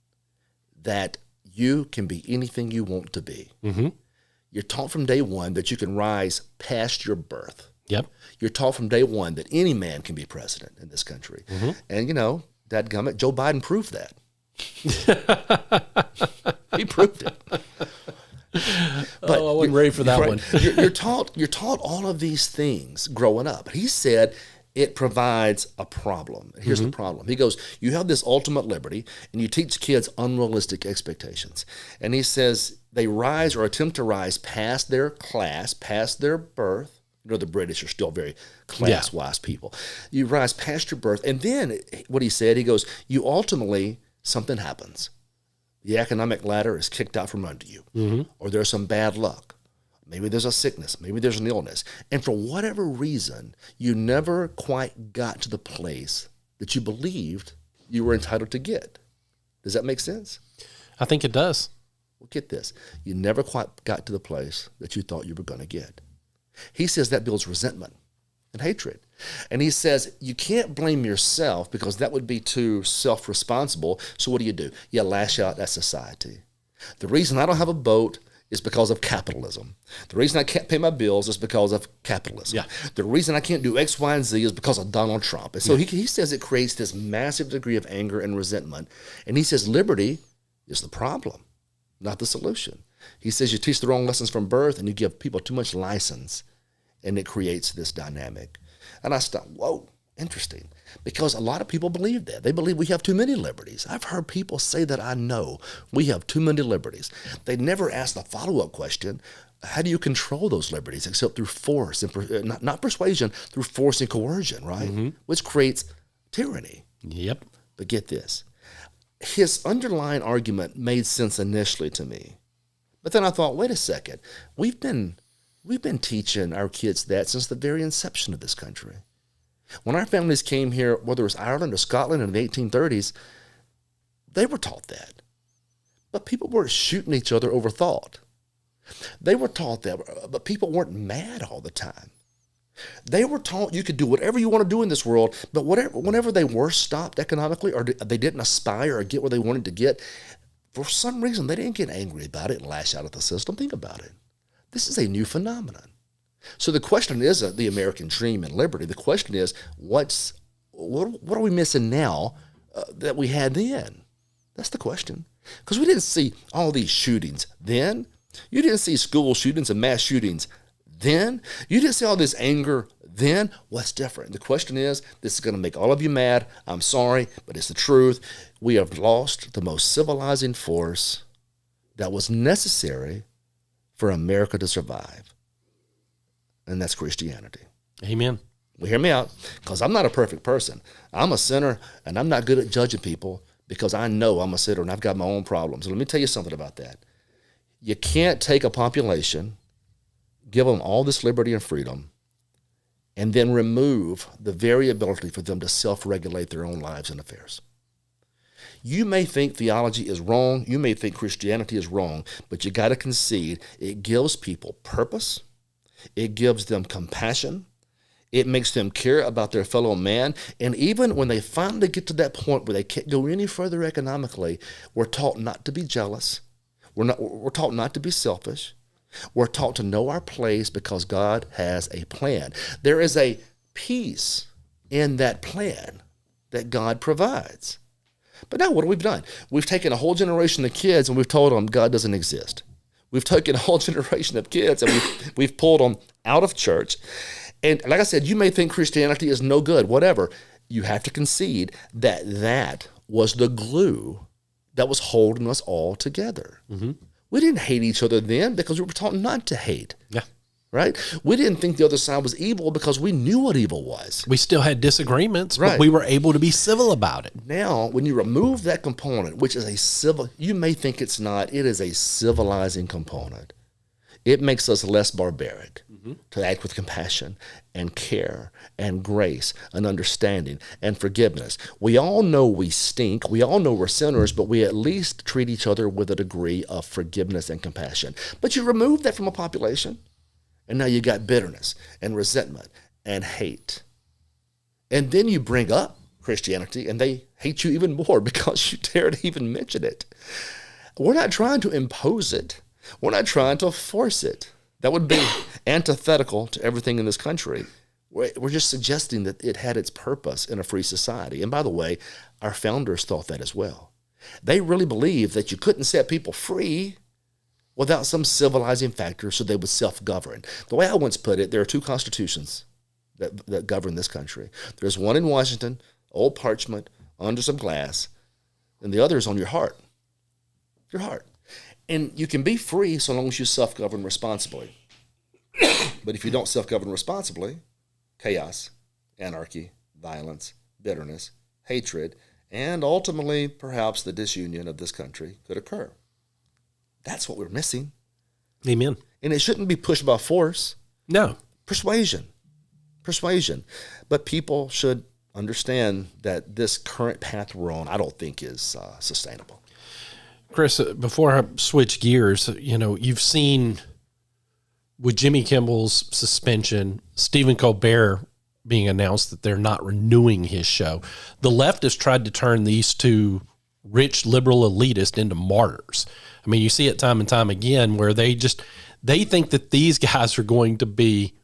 that you can be anything you want to be. Mm-hmm. You're taught from day one that you can rise past your birth. Yep. You're taught from day one that any man can be president in this country. Mm-hmm. And, dadgummit, Joe Biden proved that. He proved it. But I wasn't ready for that one. You're taught all of these things growing up. He said it provides a problem. Here's the problem. He goes, you have this ultimate liberty, and you teach kids unrealistic expectations. And he says they rise or attempt to rise past their class, past their birth. The British are still very class-wise people. You rise past your birth, and then what he said, he goes, you ultimately, something happens. The economic ladder is kicked out from under you, or there's some bad luck. Maybe there's a sickness. Maybe there's an illness. And for whatever reason, you never quite got to the place that you believed you were entitled to get. Does that make sense? I think it does. Well, get this. You never quite got to the place that you thought you were going to get. He says that builds resentment and hatred. And he says you can't blame yourself because that would be too self-responsible. So what do? You lash out at society. The reason I don't have a boat is because of capitalism. The reason I can't pay my bills is because of capitalism. Yeah. The reason I can't do X, Y, and Z is because of Donald Trump. And so he says it creates this massive degree of anger and resentment. And he says liberty is the problem, not the solution. He says you teach the wrong lessons from birth and you give people too much license, and it creates this dynamic. And I thought, whoa, interesting. Because a lot of people believe that. They believe we have too many liberties. I've heard people say that I know we have too many liberties. They never ask the follow-up question, how do you control those liberties except through force, and not persuasion, through force and coercion, right? Mm-hmm. Which creates tyranny. Yep. But get this. His underlying argument made sense initially to me. But then I thought, wait a second. We've been teaching our kids that since the very inception of this country. When our families came here, whether it was Ireland or Scotland in the 1830s, they were taught that. But people weren't shooting each other over thought. They were taught that, but people weren't mad all the time. They were taught you could do whatever you want to do in this world, but whenever they were stopped economically or they didn't aspire or get where they wanted to get, for some reason they didn't get angry about it and lash out at the system. Think about it. This is a new phenomenon. So the question isn't the American dream and liberty. The question is, what are we missing now that we had then? That's the question. Because we didn't see all these shootings then. You didn't see school shootings and mass shootings then. You didn't see all this anger then. What's different? The question is, this is going to make all of you mad. I'm sorry, but it's the truth. We have lost the most civilizing force that was necessary for America to survive. And that's Christianity. Amen. Well, hear me out, because I'm not a perfect person. I'm a sinner, and I'm not good at judging people because I know I'm a sinner and I've got my own problems. So let me tell you something about that. You can't take a population, give them all this liberty and freedom, and then remove the very ability for them to self-regulate their own lives and affairs. You may think theology is wrong. You may think Christianity is wrong, but you got to concede it gives people purpose. It gives them compassion. It makes them care about their fellow man. And even when they finally get to that point where they can't go any further economically, we're taught not to be jealous. We're taught not to be selfish. We're taught to know our place because God has a plan. There is a peace in that plan that God provides. But now what have we done? We've taken a whole generation of kids and we've told them God doesn't exist. We've taken a whole generation of kids and we've pulled them out of church. And like I said, you may think Christianity is no good, whatever. You have to concede that was the glue that was holding us all together. Mm-hmm. We didn't hate each other then because we were taught not to hate. Yeah. right? We didn't think the other side was evil because we knew what evil was. We still had disagreements, Right. but we were able to be civil about it. Now, when you remove that component, which is a civil, you may think it's not, it is a civilizing component. It makes us less barbaric to act with compassion and care and grace and understanding and forgiveness. We all know we stink. We all know we're sinners, but we at least treat each other with a degree of forgiveness and compassion. But you remove that from a population, and now you got bitterness and resentment and hate. And then you bring up Christianity, and they hate you even more because you dare to even mention it. We're not trying to impose it. We're not trying to force it. That would be antithetical to everything in this country. We're just suggesting that it had its purpose in a free society. And by the way, our founders thought that as well. They really believed that you couldn't set people free without some civilizing factor so they would self-govern. The way I once put it, there are two constitutions that govern this country. There's one in Washington, old parchment, under some glass, and the other is on your heart. Your heart. And you can be free so long as you self-govern responsibly. But if you don't self-govern responsibly, chaos, anarchy, violence, bitterness, hatred, and ultimately perhaps the disunion of this country could occur. That's what we're missing. Amen. And it shouldn't be pushed by force. No. Persuasion. But people should understand that this current path we're on, I don't think is sustainable. Chris, before I switch gears, you've seen with Jimmy Kimmel's suspension, Stephen Colbert being announced that they're not renewing his show. The left has tried to turn these two rich liberal elitists into martyrs. I mean, you see it time and time again where they think that these guys are going to be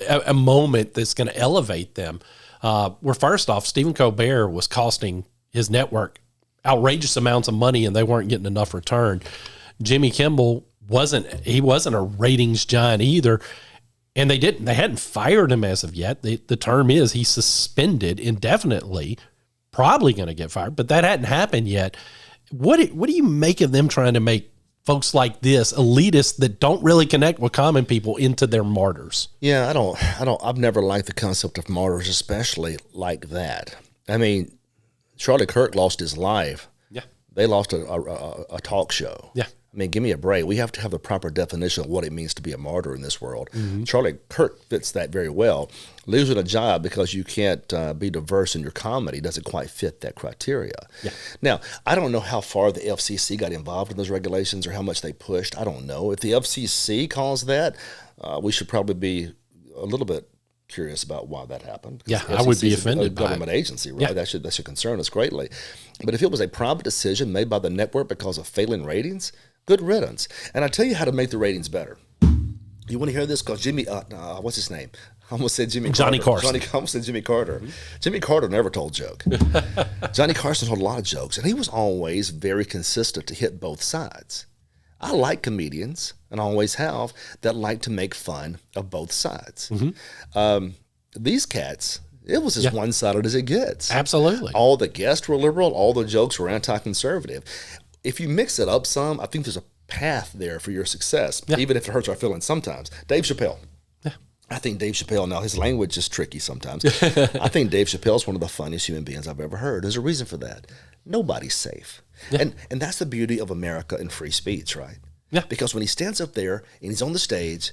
a moment that's going to elevate them. Where first off, Stephen Colbert was costing his network outrageous amounts of money and they weren't getting enough return. Jimmy Kimmel wasn't a ratings giant either. And they hadn't fired him as of yet. The term is he's suspended indefinitely, probably going to get fired, but that hadn't happened yet. What do you make of them trying to make folks like this, elitists that don't really connect with common people, into their martyrs? Yeah, I've never liked the concept of martyrs, especially like that. I mean, Charlie Kirk lost his life. Yeah. They lost a talk show. Yeah. I mean, give me a break. We have to have the proper definition of what it means to be a martyr in this world. Mm-hmm. Charlie Kirk fits that very well. Losing a job because you can't be diverse in your comedy doesn't quite fit that criteria. Yeah. Now, I don't know how far the FCC got involved in those regulations or how much they pushed. I don't know. If the FCC calls that, we should probably be a little bit curious about why that happened. Yeah, The I would be FCC is offended a by it. government agency, right? Yeah. That should concern us greatly. But if it was a private decision made by the network because of failing ratings, good riddance. And I tell you how to make the ratings better. You want to hear this? Because Jimmy, what's his name? I almost said Johnny Carson. I almost said Jimmy Carter. Mm-hmm. Jimmy Carter never told a joke. Johnny Carson told a lot of jokes, and he was always very consistent to hit both sides. I like comedians, and I always have, that like to make fun of both sides. Mm-hmm. These cats, it was as one-sided as it gets. Absolutely. All the guests were liberal. All the jokes were anti-conservative. If you mix it up some, I think there's a path there for your success, even if it hurts our feelings sometimes. Dave Chappelle. Yeah. I think Dave Chappelle, now his language is tricky sometimes. I think Dave Chappelle is one of the funniest human beings I've ever heard. There's a reason for that. Nobody's safe. Yeah. And that's the beauty of America and free speech, right? Yeah. Because when he stands up there and he's on the stage,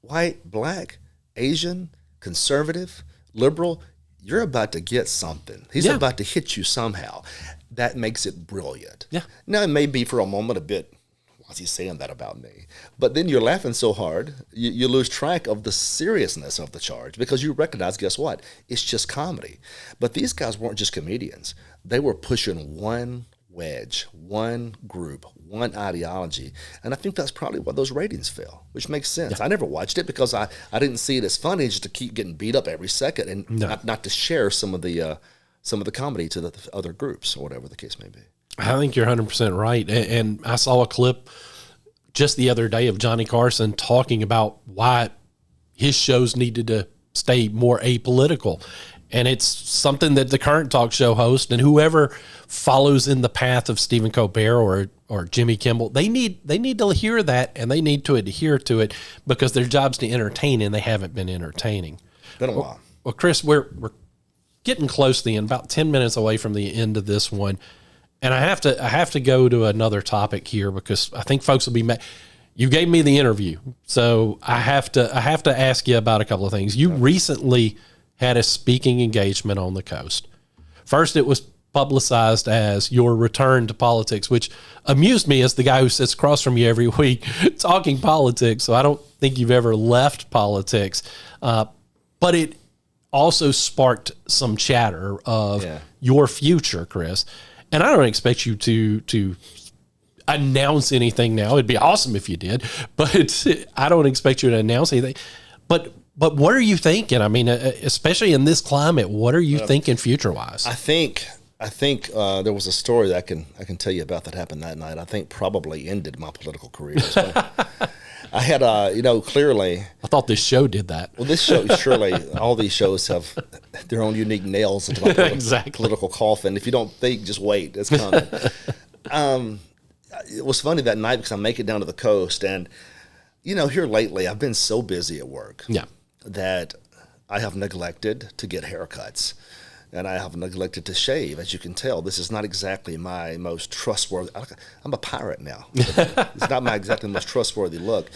white, black, Asian, conservative, liberal, you're about to get something. He's about to hit you somehow. That makes it brilliant. Yeah. Now, it may be for a moment a bit, why's he saying that about me? But then you're laughing so hard, you lose track of the seriousness of the charge because you recognize, guess what? It's just comedy. But these guys weren't just comedians. They were pushing one wedge, one group, one ideology. And I think that's probably why those ratings fell, which makes sense. Yeah. I never watched it because I didn't see it as funny just to keep getting beat up every second and not to share some of the comedy to the other groups or whatever the case may be. I think you're 100% right. And I saw a clip just the other day of Johnny Carson talking about why his shows needed to stay more apolitical. And it's something that the current talk show host and whoever follows in the path of Stephen Colbert or Jimmy Kimmel, they need to hear that, and they need to adhere to it, because their job's to entertain, and they haven't been entertaining. Been a while. Well, Chris, we're getting close to the end, about 10 minutes away from the end of this one. And I have to go to another topic here, because I think folks will be mad. You gave me the interview, so I have to ask you about a couple of things. You recently had a speaking engagement on the coast. First, it was publicized as your return to politics, which amused me as the guy who sits across from you every week talking politics. So I don't think you've ever left politics, but it also sparked some chatter of your future, Chris. And I don't expect you to announce anything now. It'd be awesome if you did, but I don't expect you to announce anything. But what are you thinking? I mean, especially in this climate, what are you thinking future-wise? I think there was a story that I can tell you about that happened that night. I think probably ended my political career. So I had, clearly. I thought this show did that. Well, this show, surely, all these shows have their own unique nails into my political coffin. If you don't think, just wait. It's coming. It was funny that night because I make it down to the coast. And, here lately, I've been so busy at work that I have neglected to get haircuts. And I have neglected to shave. As you can tell, this is not exactly my most trustworthy. I'm a pirate now. It's not my exactly most trustworthy look.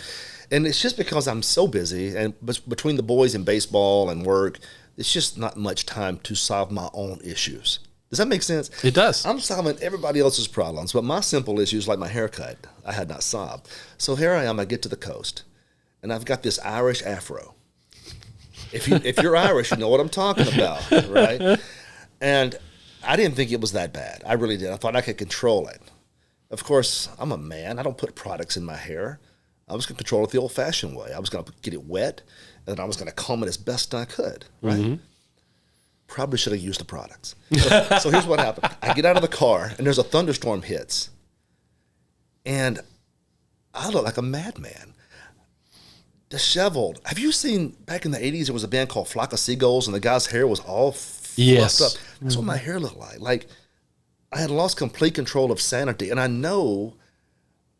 And it's just because I'm so busy, and between the boys and baseball and work, it's just not much time to solve my own issues. Does that make sense? It does. I'm solving everybody else's problems, but my simple issues, like my haircut, I had not solved. So here I am, I get to the coast, and I've got this Irish afro. If you're Irish, you know what I'm talking about, right? And I didn't think it was that bad. I really did. I thought I could control it. Of course, I'm a man. I don't put products in my hair. I was going to control it the old-fashioned way. I was going to get it wet, and then I was going to comb it as best I could, right? Mm-hmm. Probably should have used the products. So here's what happened. I get out of the car, and there's a thunderstorm hits. And I look like a madman. Disheveled. Have you seen back in the 80s, there was a band called Flock of Seagulls, and the guy's hair was all fluffed up? That's what my hair looked like. Like, I had lost complete control of sanity. And I know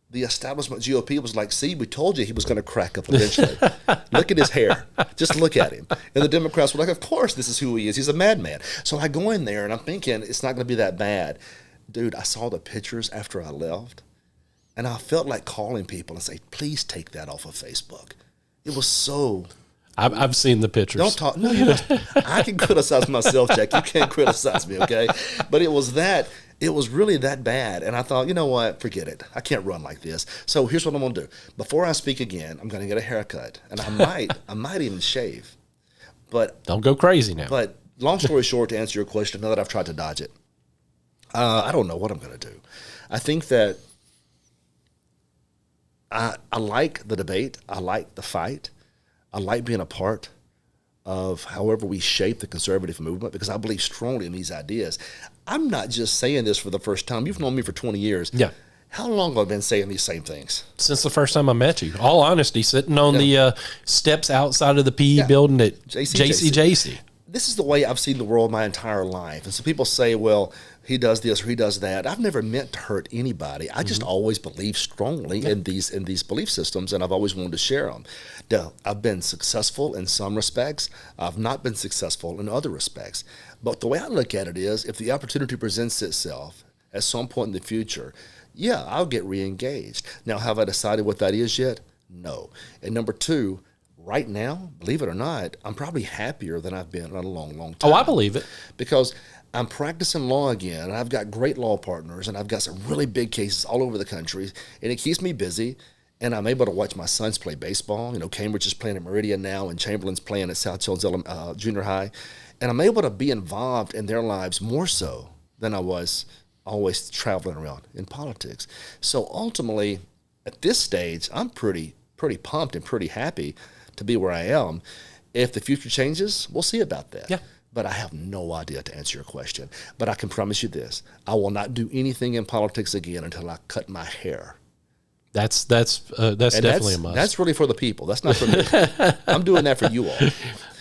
the establishment GOP was like, see, we told you he was going to crack up eventually. Look at his hair. Just look at him. And the Democrats were like, of course, this is who he is. He's a madman. So I go in there, and I'm thinking it's not going to be that bad. Dude, I saw the pictures after I left, and I felt like calling people and say, please take that off of Facebook. It was so. I've seen the pictures. Don't talk. No, you don't. I can criticize myself, Jack. You can't criticize me, okay? But it was really that bad. And I thought, you know what? Forget it. I can't run like this. So here's what I'm going to do. Before I speak again, I'm going to get a haircut. And I might even shave. But don't go crazy now. But long story short, to answer your question, now that I've tried to dodge it, I don't know what I'm going to do. I think that I like the debate. I like the fight. I like being a part of however we shape the conservative movement, because I believe strongly in these ideas. I'm not just saying this for the first time. You've known me for 20 years. Yeah. How long have I been saying these same things? Since the first time I met you. All honesty, sitting on the steps outside of the PE building at JCJC. This is the way I've seen the world my entire life. And so people say, well, he does this or he does that. I've never meant to hurt anybody. I just always believe strongly in these belief systems, and I've always wanted to share them. Now, I've been successful in some respects. I've not been successful in other respects. But the way I look at it is, if the opportunity presents itself at some point in the future, yeah, I'll get re-engaged. Now, have I decided what that is yet? No. And number two, right now, believe it or not, I'm probably happier than I've been in a long, long time. Oh, I believe it. Because I'm practicing law again, and I've got great law partners, and I've got some really big cases all over the country, and it keeps me busy, and I'm able to watch my sons play baseball. You know, Cambridge is playing at Meridian now, and Chamberlain's playing at South Hills Junior High, and I'm able to be involved in their lives more so than I was always traveling around in politics. So ultimately, at this stage, I'm pretty pumped and pretty happy to be where I am. If the future changes, we'll see about that. Yeah. But I have no idea to answer your question. But I can promise you this: I will not do anything in politics again until I cut my hair. That's definitely a must. That's really for the people. That's not for me. I'm doing that for you all.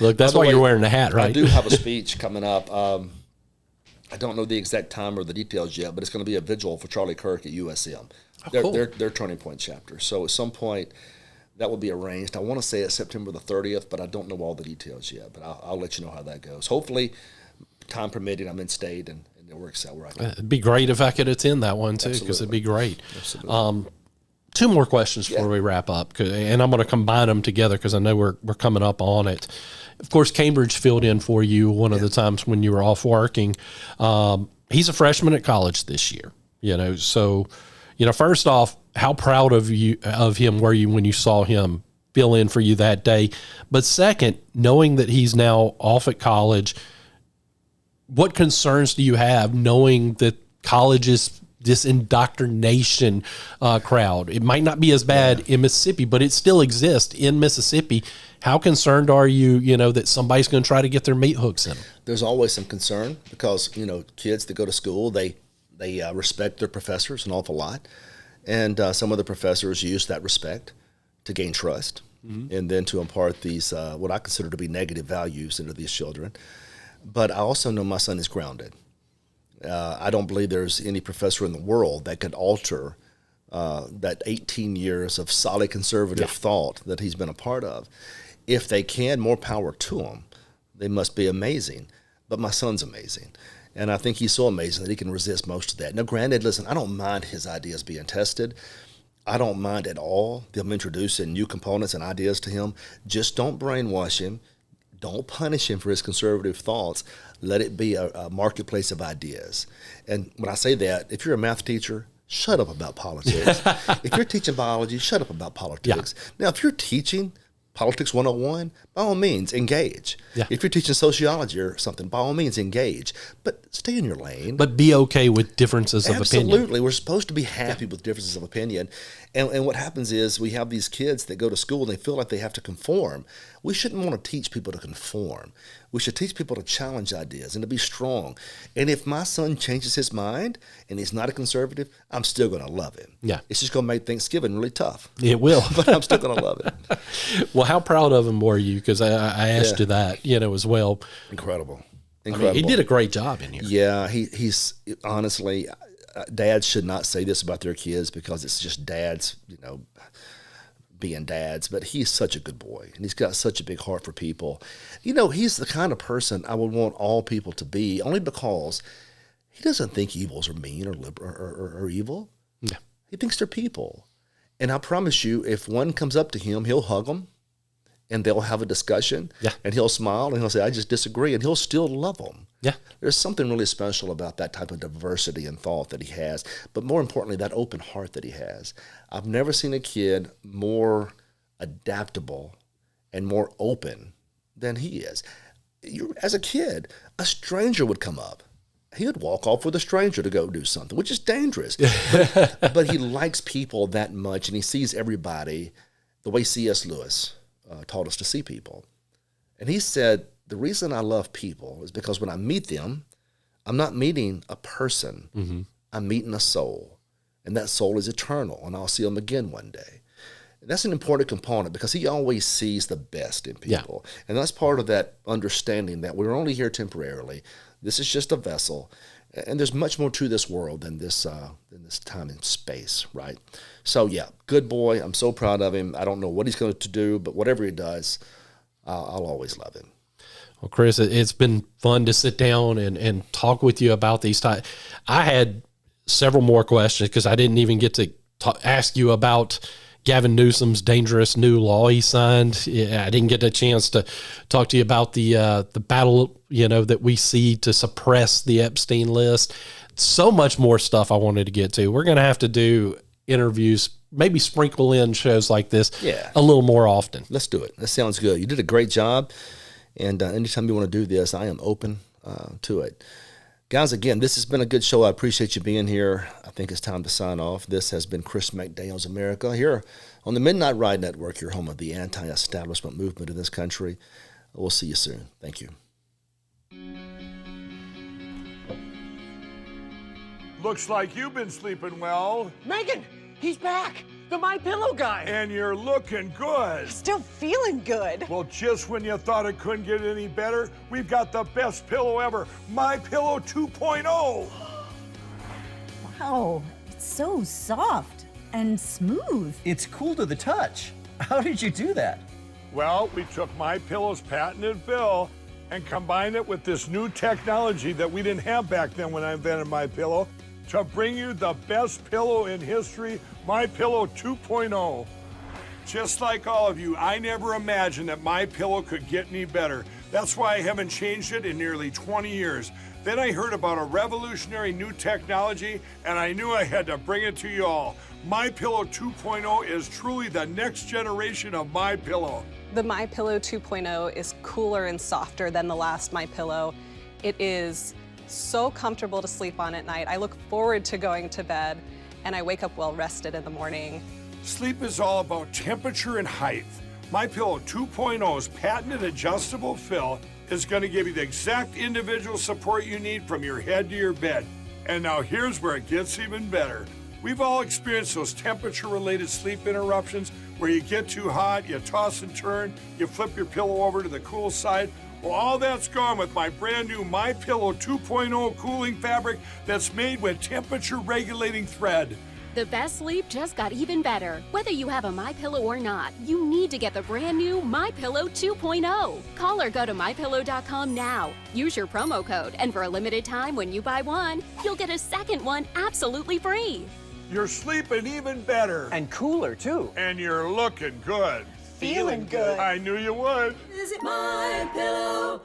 Look, that's why you're wearing the hat, right? I do have a speech coming up. I don't know the exact time or the details yet, but it's going to be a vigil for Charlie Kirk at USM. Cool. Their Turning Point chapter. So at some point, that will be arranged. I want to say it's September the 30th, but I don't know all the details yet. But I'll let you know how that goes. Hopefully, time permitting, I'm in state and it works out where I can. It'd be great if I could attend that one too, because it'd be great. Absolutely. Two more questions before we wrap up, and I'm going to combine them together because I know we're coming up on it. Of course, Cambridge filled in for you one of the times when you were off working. He's a freshman at college this year, so, first off, how proud of him were you when you saw him fill in for you that day? But second, knowing that he's now off at college, what concerns do you have knowing that college is this indoctrination crowd? It might not be as bad in Mississippi, but it still exists in Mississippi. How concerned are you, that somebody's going to try to get their meat hooks in them? There's always some concern because, kids that go to school, they respect their professors an awful lot. And some of the professors use that respect to gain trust and then to impart these, what I consider to be negative values into these children. But I also know my son is grounded. I don't believe there's any professor in the world that could alter that 18 years of solid conservative thought that he's been a part of. If they can, more power to them. They must be amazing. But my son's amazing. And I think he's so amazing that he can resist most of that. Now, granted, listen, I don't mind his ideas being tested. I don't mind at all them introducing new components and ideas to him. Just don't brainwash him. Don't punish him for his conservative thoughts. Let it be a marketplace of ideas. And when I say that, if you're a math teacher, shut up about politics. If you're teaching biology, shut up about politics. Now, if you're teaching Politics 101, by all means, engage. If you're teaching sociology or something, by all means, engage. But stay in your lane. But be okay with differences of opinion. Absolutely. We're supposed to be happy with differences of opinion. And what happens is we have these kids that go to school and they feel like they have to conform. We shouldn't want to teach people to conform. We should teach people to challenge ideas and to be strong. And if my son changes his mind and he's not a conservative, I'm still going to love him. It's just going to make Thanksgiving really tough. It will. But I'm still going to love it. Well, how proud of him were you? Because I asked you that, as well. Incredible. I mean, he did a great job in here. Yeah, he's honestly, dads should not say this about their kids because it's just dads, being dads, but he's such a good boy and he's got such a big heart for people. He's the kind of person I would want all people to be, only because he doesn't think evils are mean or liberal or evil. Yeah. He thinks they're people. And I promise you, if one comes up to him, he'll hug them and they'll have a discussion and he'll smile and he'll say, I just disagree, and he'll still love them. Yeah. There's something really special about that type of diversity and thought that he has, but more importantly, that open heart that he has. I've never seen a kid more adaptable and more open than he is. As a kid, a stranger would come up. He would walk off with a stranger to go do something, which is dangerous. But he likes people that much, and he sees everybody the way C.S. Lewis taught us to see people. And he said, the reason I love people is because when I meet them, I'm not meeting a person. I'm meeting a soul. And that soul is eternal, and I'll see them again one day. And that's an important component because he always sees the best in people. And that's part of that understanding that we're only here temporarily. This is just a vessel. And there's much more to this world than this time and space, right? So, yeah, good boy. I'm so proud of him. I don't know what he's going to do, but whatever he does, I'll always love him. Well, Chris, it's been fun to sit down and talk with you about these types. I had several more questions because I didn't even get to ask you about Gavin Newsom's dangerous new law he signed. I didn't get a chance to talk to you about the battle, that we see to suppress the Epstein list. So much more stuff I wanted to get to. We're going to have to do interviews, maybe sprinkle in shows like this a little more often. Let's do it. That sounds good. You did a great job. And anytime you want to do this, I am open to it. Guys, again, this has been a good show. I appreciate you being here. I think it's time to sign off. This has been Chris McDaniel's America here on the Midnight Ride Network, your home of the anti-establishment movement in this country. We'll see you soon. Thank you. Looks like you've been sleeping well. Megan, he's back. the MyPillow guy. And you're looking good. Still feeling good. Well, just when you thought it couldn't get any better, we've got the best pillow ever, MyPillow 2.0. Wow, it's so soft and smooth. It's cool to the touch. How did you do that? Well, we took MyPillow's patented fill and combined it with this new technology that we didn't have back then when I invented MyPillow to bring you the best pillow in history, MyPillow 2.0. Just like all of you, I never imagined that MyPillow could get any better. That's why I haven't changed it in nearly 20 years. Then I heard about a revolutionary new technology, and I knew I had to bring it to you all. MyPillow 2.0 is truly the next generation of MyPillow. The MyPillow 2.0 is cooler and softer than the last MyPillow. It is so comfortable to sleep on at night. I look forward to going to bed, and I wake up well rested in the morning. Sleep is all about temperature and height. MyPillow 2.0's patented adjustable fill is going to give you the exact individual support you need from your head to your bed. And now here's where it gets even better. We've all experienced those temperature-related sleep interruptions where you get too hot, you toss and turn, you flip your pillow over to the cool side. Well, all that's gone with my brand new MyPillow 2.0 cooling fabric that's made with temperature-regulating thread. The best sleep just got even better. Whether you have a MyPillow or not, you need to get the brand new MyPillow 2.0. Call or go to MyPillow.com now. Use your promo code, and for a limited time when you buy one, you'll get a second one absolutely free. You're sleeping even better. And cooler, too. And you're looking good. Feeling good. I knew you would. Visit MyPillow.com.